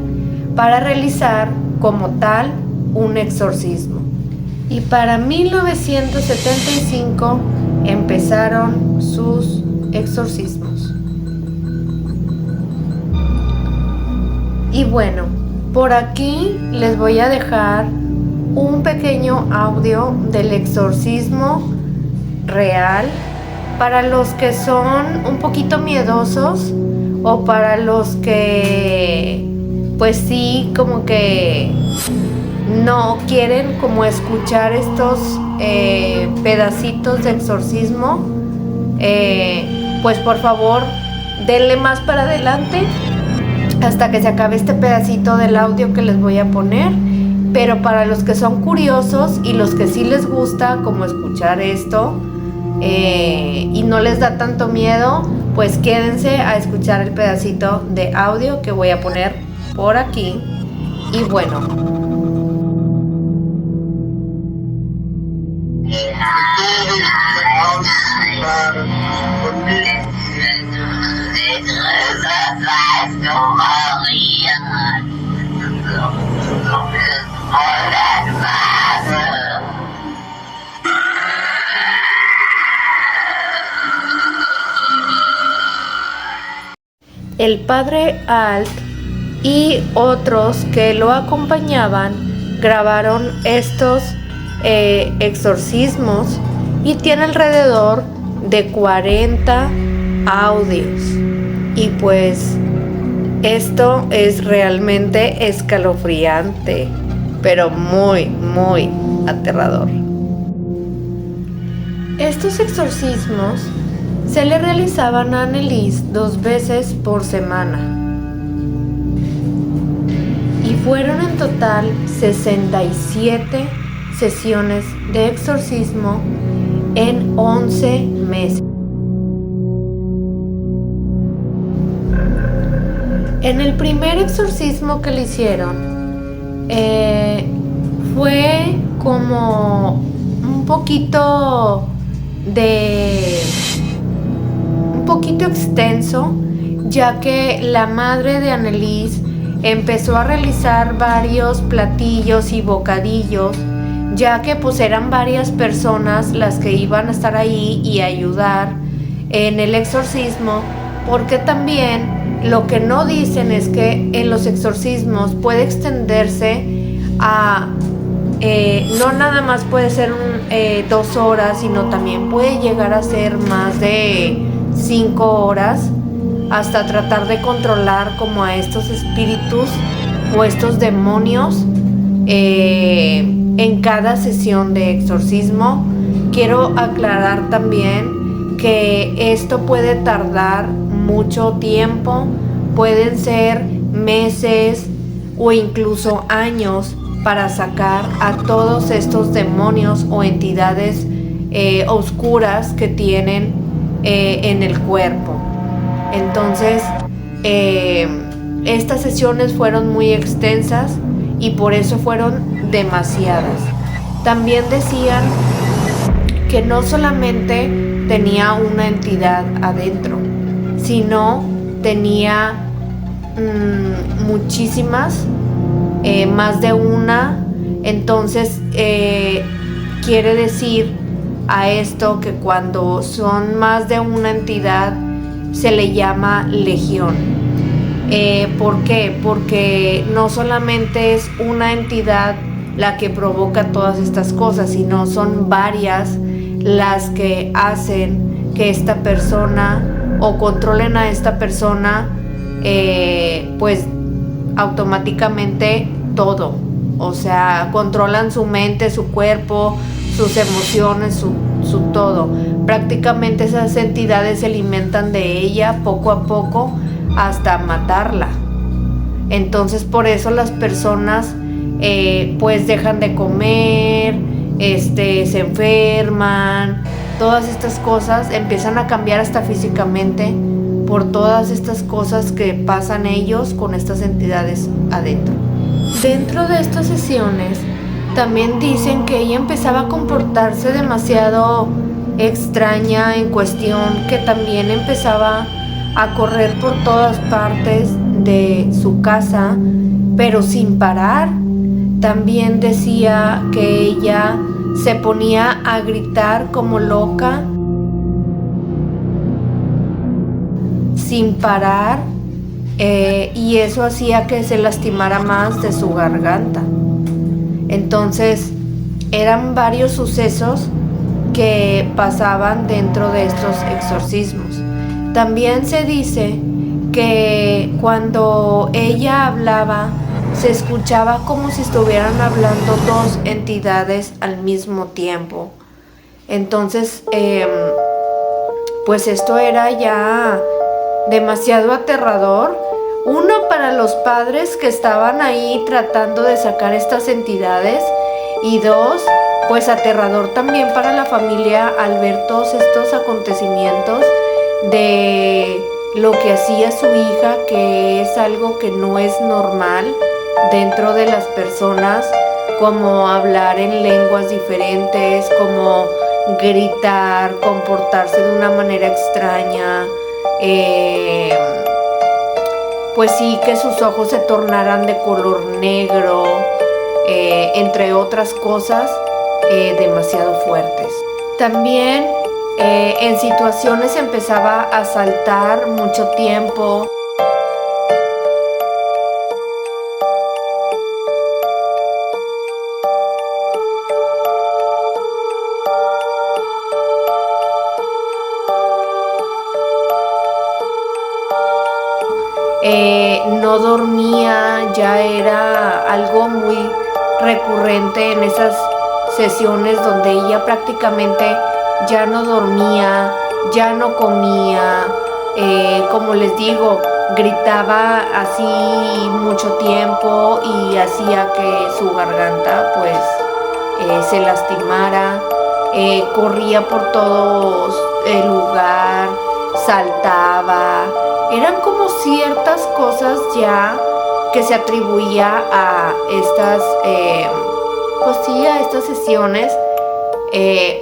para realizar como tal un exorcismo. Y para 1975 empezaron sus exorcismos. Y bueno, por aquí les voy a dejar un pequeño audio del exorcismo real para los que son un poquito miedosos o para los que pues sí como que no quieren como escuchar estos pedacitos de exorcismo, pues por favor denle más para adelante hasta que se acabe este pedacito del audio que les voy a poner. Pero para los que son curiosos y los que sí les gusta como escuchar esto y no les da tanto miedo, pues quédense a escuchar el pedacito de audio que voy a poner por aquí. Y bueno, el padre Alt y otros que lo acompañaban grabaron estos exorcismos y tiene alrededor de 40 audios. Y pues esto es realmente escalofriante, pero muy, muy aterrador. Estos exorcismos se le realizaban a Anneliese 2 veces por semana. Y fueron en total 67 sesiones de exorcismo en 11 meses. En el primer exorcismo que le hicieron fue como un poquito extenso, ya que la madre de Anneliese empezó a realizar varios platillos y bocadillos, ya que pues eran varias personas las que iban a estar ahí y ayudar en el exorcismo, porque también lo que no dicen es que en los exorcismos puede extenderse a no nada más puede ser 2 horas, sino también puede llegar a ser más de 5 horas, hasta tratar de controlar como a estos espíritus o estos demonios en cada sesión de exorcismo. Quiero aclarar también que esto puede tardar mucho tiempo, pueden ser meses o incluso años para sacar a todos estos demonios o entidades oscuras que tienen en el cuerpo. Entonces, estas sesiones fueron muy extensas y por eso fueron demasiadas. También decían que no solamente tenía una entidad adentro, sino tenía muchísimas, más de una. Entonces quiere decir a esto que cuando son más de una entidad se le llama legión. ¿Por qué? Porque no solamente es una entidad la que provoca todas estas cosas, sino son varias las que hacen que esta persona o controlen a esta persona, pues automáticamente todo. O sea, controlan su mente, su cuerpo, sus emociones, su todo. Prácticamente esas entidades se alimentan de ella poco a poco hasta matarla. Entonces por eso las personas pues dejan de comer, se enferman, todas estas cosas empiezan a cambiar hasta físicamente por todas estas cosas que pasan ellos con estas entidades adentro. Dentro de estas sesiones también dicen que ella empezaba a comportarse demasiado extraña en cuestión que también empezaba a correr por todas partes de su casa, pero sin parar. También decía que ella se ponía a gritar como loca, sin parar, y eso hacía que se lastimara más de su garganta. Entonces, eran varios sucesos que pasaban dentro de estos exorcismos. También se dice que cuando ella hablaba, se escuchaba como si estuvieran hablando dos entidades al mismo tiempo. Entonces, pues esto era ya demasiado aterrador. Uno, para los padres que estaban ahí tratando de sacar estas entidades, y dos, pues aterrador también para la familia al ver todos estos acontecimientos de lo que hacía su hija, que es algo que no es normal dentro de las personas, como hablar en lenguas diferentes, como gritar, comportarse de una manera extraña, pues sí, que sus ojos se tornaran de color negro, entre otras cosas demasiado fuertes. También en situaciones empezaba a saltar mucho tiempo. No dormía, ya era algo muy recurrente en esas sesiones donde ella prácticamente ya no dormía, ya no comía, como les digo, gritaba así mucho tiempo y hacía que su garganta pues se lastimara, corría por todo el lugar, saltaba. Eran como ciertas cosas ya que se atribuía a estas, pues sí, a estas sesiones,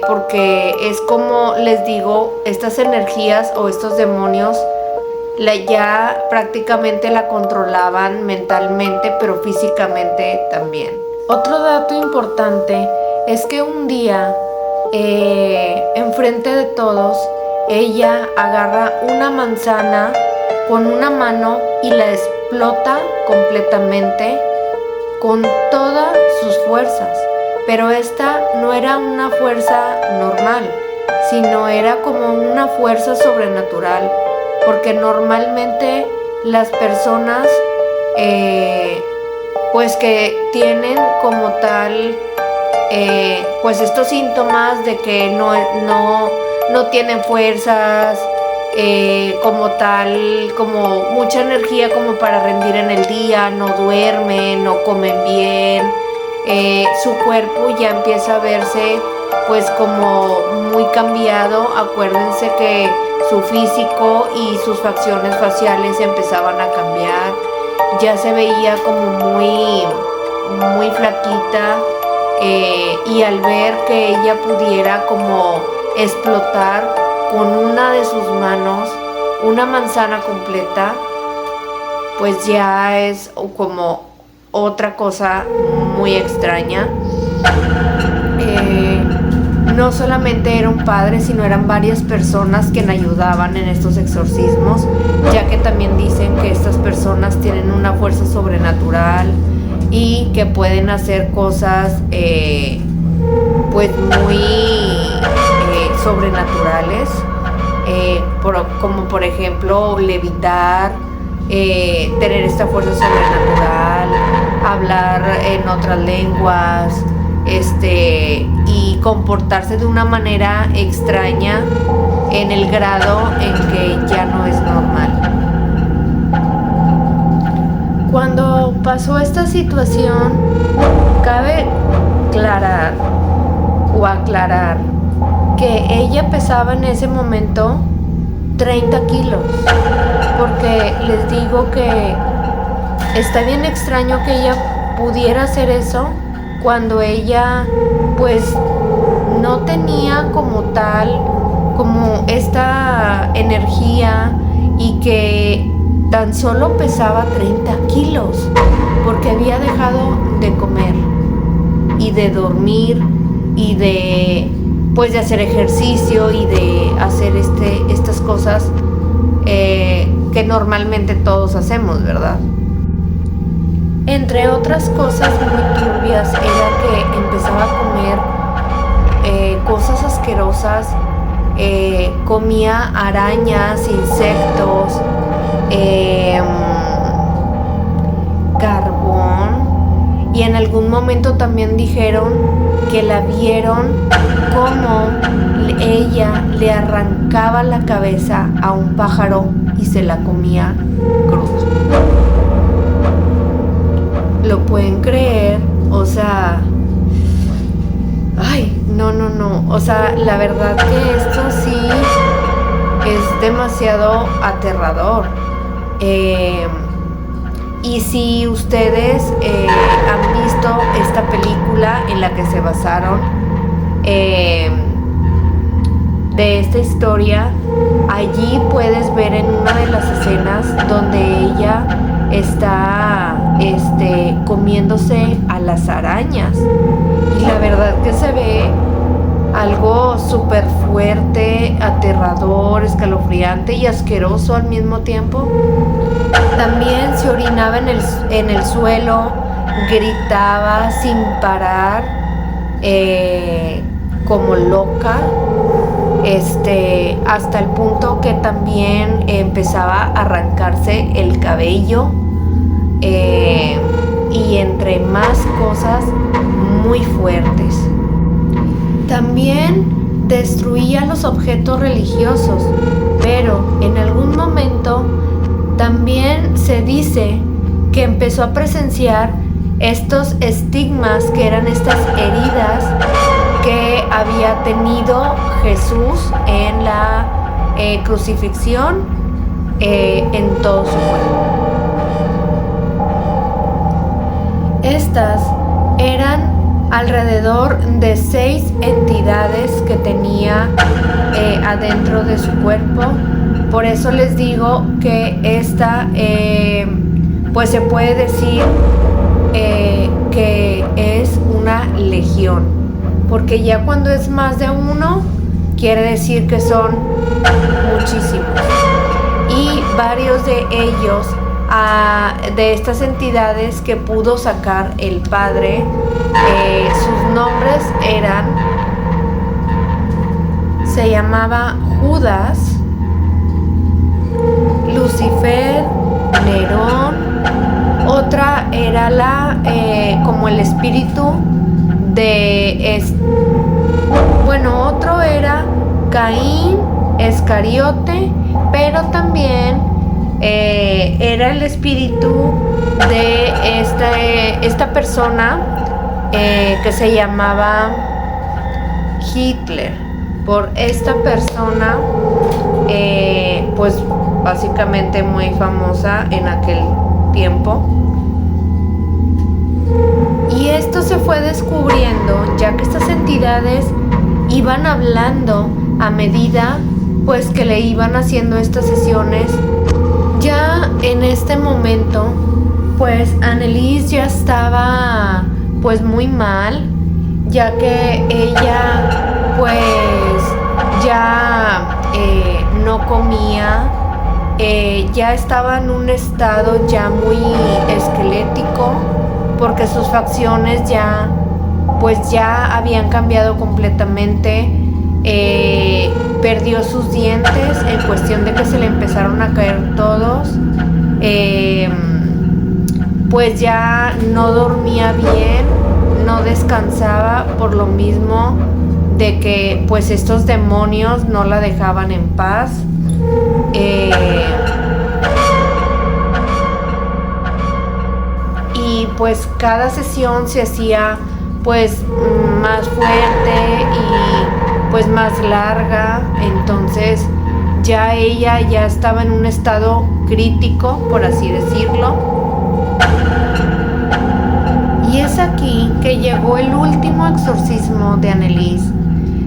porque es como les digo, estas energías o estos demonios ya prácticamente la controlaban mentalmente, pero físicamente también. Otro dato importante es que un día, enfrente de todos, ella agarra una manzana con una mano y la explota completamente con todas sus fuerzas. Pero esta no era una fuerza normal, sino era como una fuerza sobrenatural, porque normalmente las personas pues que tienen como tal pues estos síntomas de que no tienen fuerzas, como tal, como mucha energía como para rendir en el día, no duermen, no comen bien, su cuerpo ya empieza a verse pues como muy cambiado. Acuérdense que su físico y sus facciones faciales empezaban a cambiar, ya se veía como muy flaquita, y al ver que ella pudiera como explotar con una de sus manos una manzana completa, pues ya es como otra cosa muy extraña. no solamente era un padre, sino eran varias personas que ayudaban en estos exorcismos, ya que también dicen que estas personas tienen una fuerza sobrenatural y que pueden hacer cosas pues muy sobrenaturales, como por ejemplo levitar, tener esta fuerza sobrenatural, hablar en otras lenguas, y comportarse de una manera extraña en el grado en que ya no es normal. Cuando pasó esta situación, cabe aclarar que ella pesaba en ese momento 30 kilos, porque les digo que está bien extraño que ella pudiera hacer eso cuando ella pues no tenía como tal, como esta energía, y que tan solo pesaba 30 kilos, porque había dejado de comer y de dormir y de hacer ejercicio y de hacer estas cosas que normalmente todos hacemos, ¿verdad? Entre otras cosas muy turbias era que empezaba a comer cosas asquerosas, comía arañas, insectos, carbón, y en algún momento también dijeron que la vieron como ella le arrancaba la cabeza a un pájaro y se la comía crudo. ¿Lo pueden creer? O sea, ay, no, o sea, la verdad que esto sí es demasiado aterrador. Y si ustedes han visto esta película en la que se basaron de esta historia, allí puedes ver en una de las escenas donde ella está comiéndose a las arañas, y la verdad que se ve algo súper fuerte, aterrador, escalofriante y asqueroso al mismo tiempo. También se orinaba en el suelo, gritaba sin parar, como loca, hasta el punto que también empezaba a arrancarse el cabello, y entre más cosas muy fuertes. También destruía los objetos religiosos, pero en algún momento también se dice que empezó a presenciar estos estigmas, que eran estas heridas que había tenido Jesús en la crucifixión, en todo su cuerpo. Estas eran alrededor de 6 entidades que tenía adentro de su cuerpo. Por eso les digo que esta pues se puede decir que es una legión, porque ya cuando es más de uno quiere decir que son muchísimos, y varios de ellos, de estas entidades que pudo sacar el padre, sus nombres se llamaba Judas, Lucifer, Nerón. Otra era como el espíritu de otro era Caín, Iscariote, pero también era el espíritu de esta persona que se llamaba Hitler. Por esta persona, pues básicamente muy famosa en aquel tiempo. Y esto se fue descubriendo ya que estas entidades iban hablando a medida pues que le iban haciendo estas sesiones. Ya en este momento pues Anneliese ya estaba pues muy mal, ya que ella pues ya no comía, ya estaba en un estado ya muy esquelético, porque sus facciones ya habían cambiado completamente. Perdió sus dientes en cuestión de que se le empezaron a caer todos. Pues ya no dormía bien, no descansaba, por lo mismo de que pues estos demonios no la dejaban en paz. Y pues cada sesión se hacía pues más fuerte y pues más larga. Entonces ya ella ya estaba en un estado crítico, por así decirlo. Y es aquí que llegó el último exorcismo de Anneliese,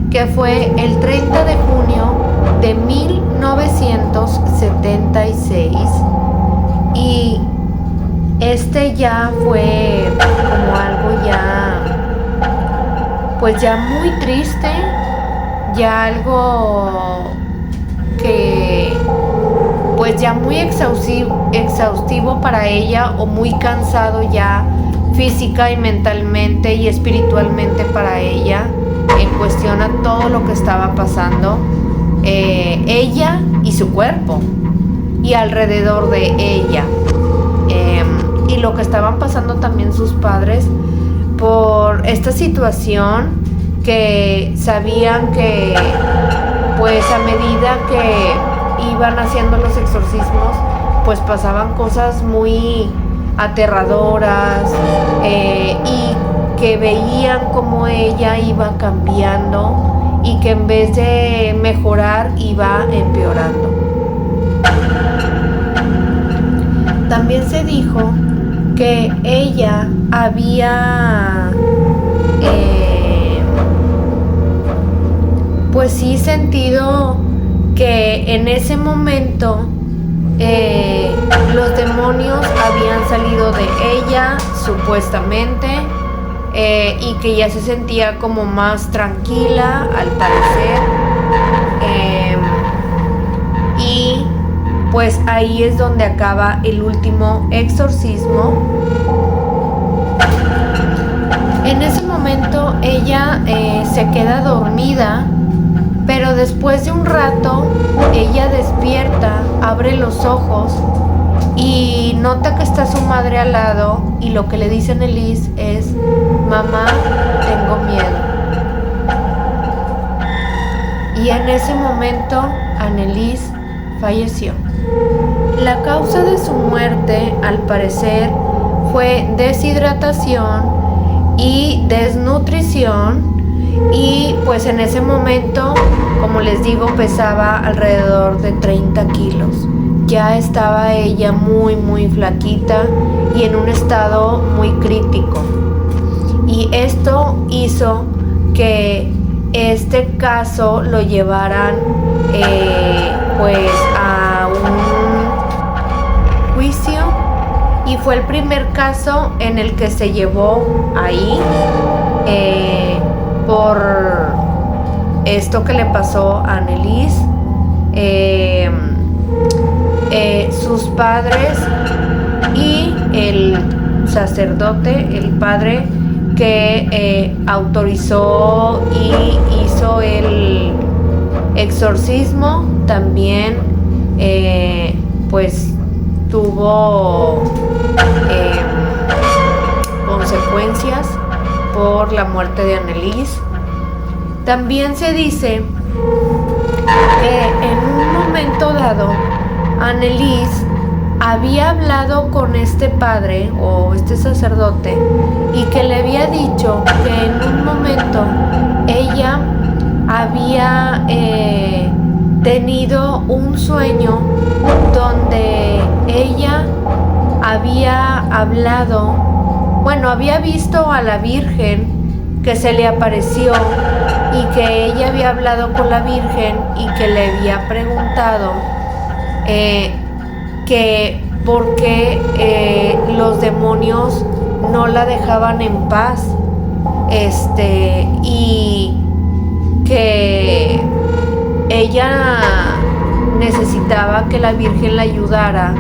que fue el 30 de junio de 1976. Y este ya fue como algo ya, pues ya muy triste, ya algo que pues ya muy exhaustivo para ella, o muy cansado ya física y mentalmente y espiritualmente para ella, en cuestión a todo lo que estaba pasando, ella y su cuerpo, y alrededor de ella, y lo que estaban pasando también sus padres por esta situación, que sabían que pues a medida que iban haciendo los exorcismos pues pasaban cosas muy aterradoras, y que veían cómo ella iba cambiando y que en vez de mejorar iba empeorando. También se dijo que ella había pues sí sentido que en ese momento los demonios habían salido de ella supuestamente, y que ya se sentía como más tranquila al parecer, y pues ahí es donde acaba el último exorcismo. En ese momento ella se queda dormida, pero después de un rato ella despierta, abre los ojos y nota que está su madre al lado, y lo que le dice Anneliese es: mamá, tengo miedo. Y en ese momento Anneliese falleció. La causa de su muerte, al parecer, fue deshidratación y desnutrición. Y pues en ese momento, como les digo, pesaba alrededor de 30 kilos. Ya estaba ella muy flaquita y en un estado muy crítico. Y esto hizo que este caso lo llevaran pues a un juicio, y fue el primer caso en el que se llevó ahí por esto que le pasó a Anneliese. Sus padres y el sacerdote, el padre que autorizó y hizo el exorcismo, también pues tuvo consecuencias por la muerte de Anneliese. También se dice que en un momento dado Anneliese había hablado con este padre o este sacerdote, y que le había dicho que en un momento ella había tenido un sueño donde ella había hablado, bueno, había visto a la Virgen que se le apareció, y que ella había hablado con la Virgen y que le había preguntado que por qué los demonios no la dejaban en paz, y que ella necesitaba que la Virgen la ayudara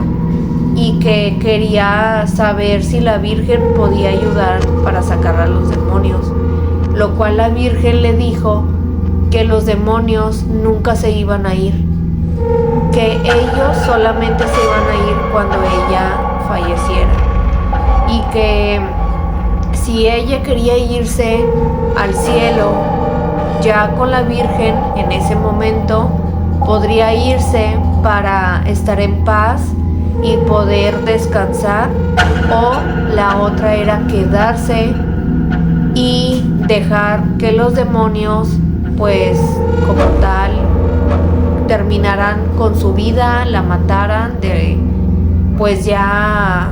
y que quería saber si la Virgen podía ayudar para sacar a los demonios, lo cual la Virgen le dijo que los demonios nunca se iban a ir, que ellos solamente se iban a ir cuando ella falleciera, y que si ella quería irse al cielo ya con la Virgen en ese momento, podría irse para estar en paz y poder descansar, o la otra era quedarse y dejar que los demonios, pues como tal, terminaran con su vida, la mataran, pues ya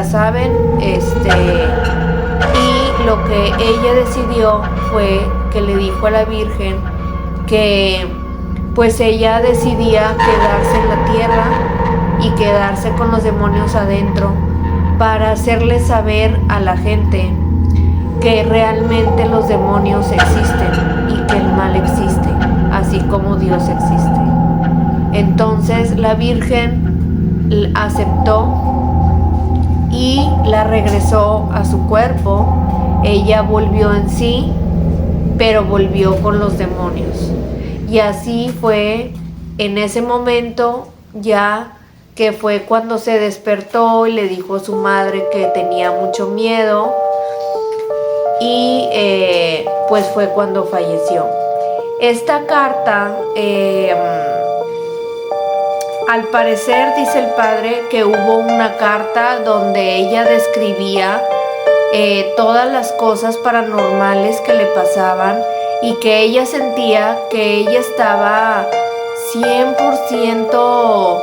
saben, y lo que ella decidió fue que le dijo a la Virgen que pues ella decidía quedarse en la tierra y quedarse con los demonios adentro, para hacerle saber a la gente que realmente los demonios existen y que el mal existe, así como Dios existe. Entonces la Virgen aceptó y la regresó a su cuerpo. Ella volvió en sí, pero volvió con los demonios. Y así fue en ese momento, ya que fue cuando se despertó y le dijo a su madre que tenía mucho miedo, y pues fue cuando falleció. Esta carta, al parecer dice el padre que hubo una carta donde ella describía todas las cosas paranormales que le pasaban, y que ella sentía que ella estaba 100%,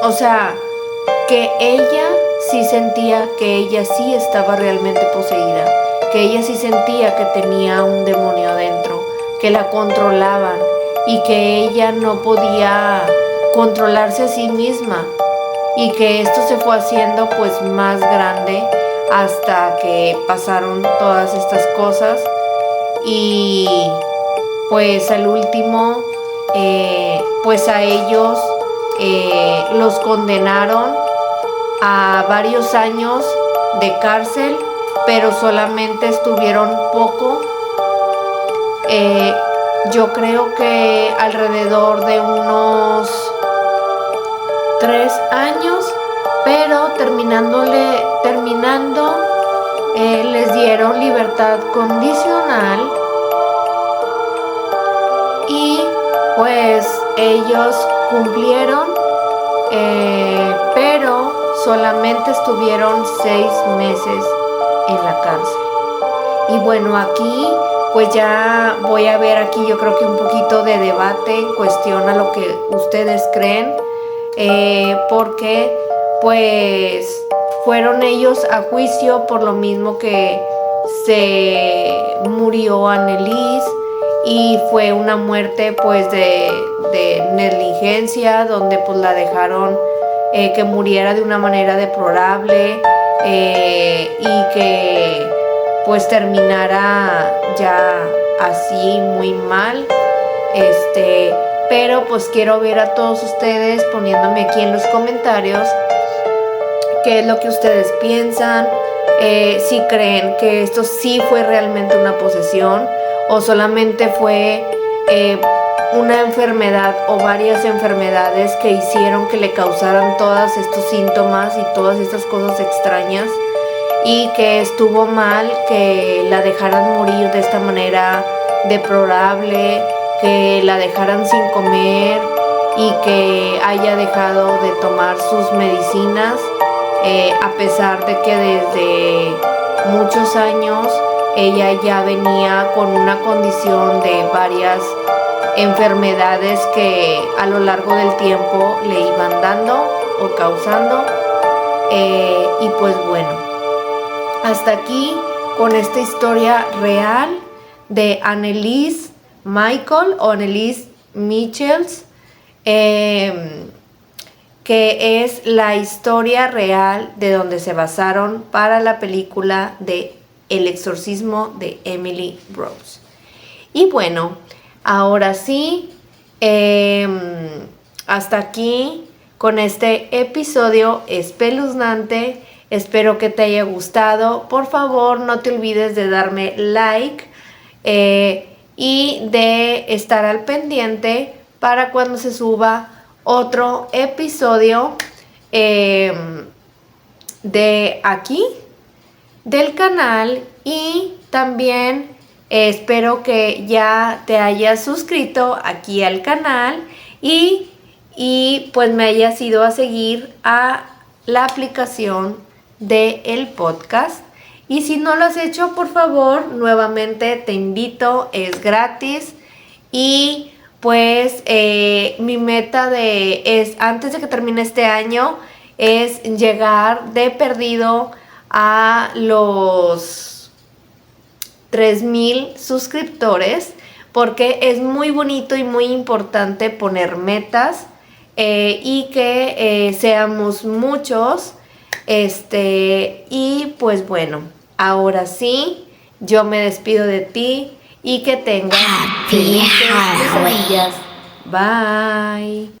o sea, que ella sí sentía que ella sí estaba realmente poseída, que ella sí sentía que tenía un demonio adentro, que la controlaban, y que ella no podía controlarse a sí misma, y que esto se fue haciendo pues más grande hasta que pasaron todas estas cosas, y pues al último pues a ellos los condenaron a varios años de cárcel, pero solamente estuvieron poco, yo creo que alrededor de unos 3 años, pero terminando les dieron libertad condicional, y pues ellos cumplieron, pero solamente estuvieron 6 meses en la cárcel. Y bueno, aquí pues ya voy a ver aquí, yo creo que un poquito de debate en cuestión a lo que ustedes creen, porque pues fueron ellos a juicio por lo mismo que se murió Anneliese, y fue una muerte pues de negligencia, donde pues la dejaron que muriera de una manera deplorable, y que pues terminara ya así muy mal, pero pues quiero ver a todos ustedes poniéndome aquí en los comentarios qué es lo que ustedes piensan, si creen que esto sí fue realmente una posesión, o solamente fue una enfermedad o varias enfermedades que hicieron que le causaran todos estos síntomas y todas estas cosas extrañas, y que estuvo mal que la dejaran morir de esta manera deplorable, que la dejaran sin comer y que haya dejado de tomar sus medicinas, a pesar de que desde muchos años ella ya venía con una condición de varias enfermedades que a lo largo del tiempo le iban dando o causando, y pues bueno, hasta aquí con esta historia real de Anneliese Michael o Anneliese Michels, que es la historia real de donde se basaron para la película de El exorcismo de Emily Rose. Y bueno, ahora sí, hasta aquí con este episodio espeluznante. Espero que te haya gustado. Por favor, no te olvides de darme like y de estar al pendiente para cuando se suba otro episodio de aquí, del canal. Y también espero que ya te hayas suscrito aquí al canal y pues me hayas ido a seguir a la aplicación del podcast. Y si no lo has hecho, por favor, nuevamente te invito, es gratis. Y pues mi meta es antes de que termine este año, es llegar de perdido a los 3,000 suscriptores, porque es muy bonito y muy importante poner metas y que seamos muchos. Y pues bueno, ahora sí, yo me despido de ti y que tengas Happy Halloween. pesadillas. Bye.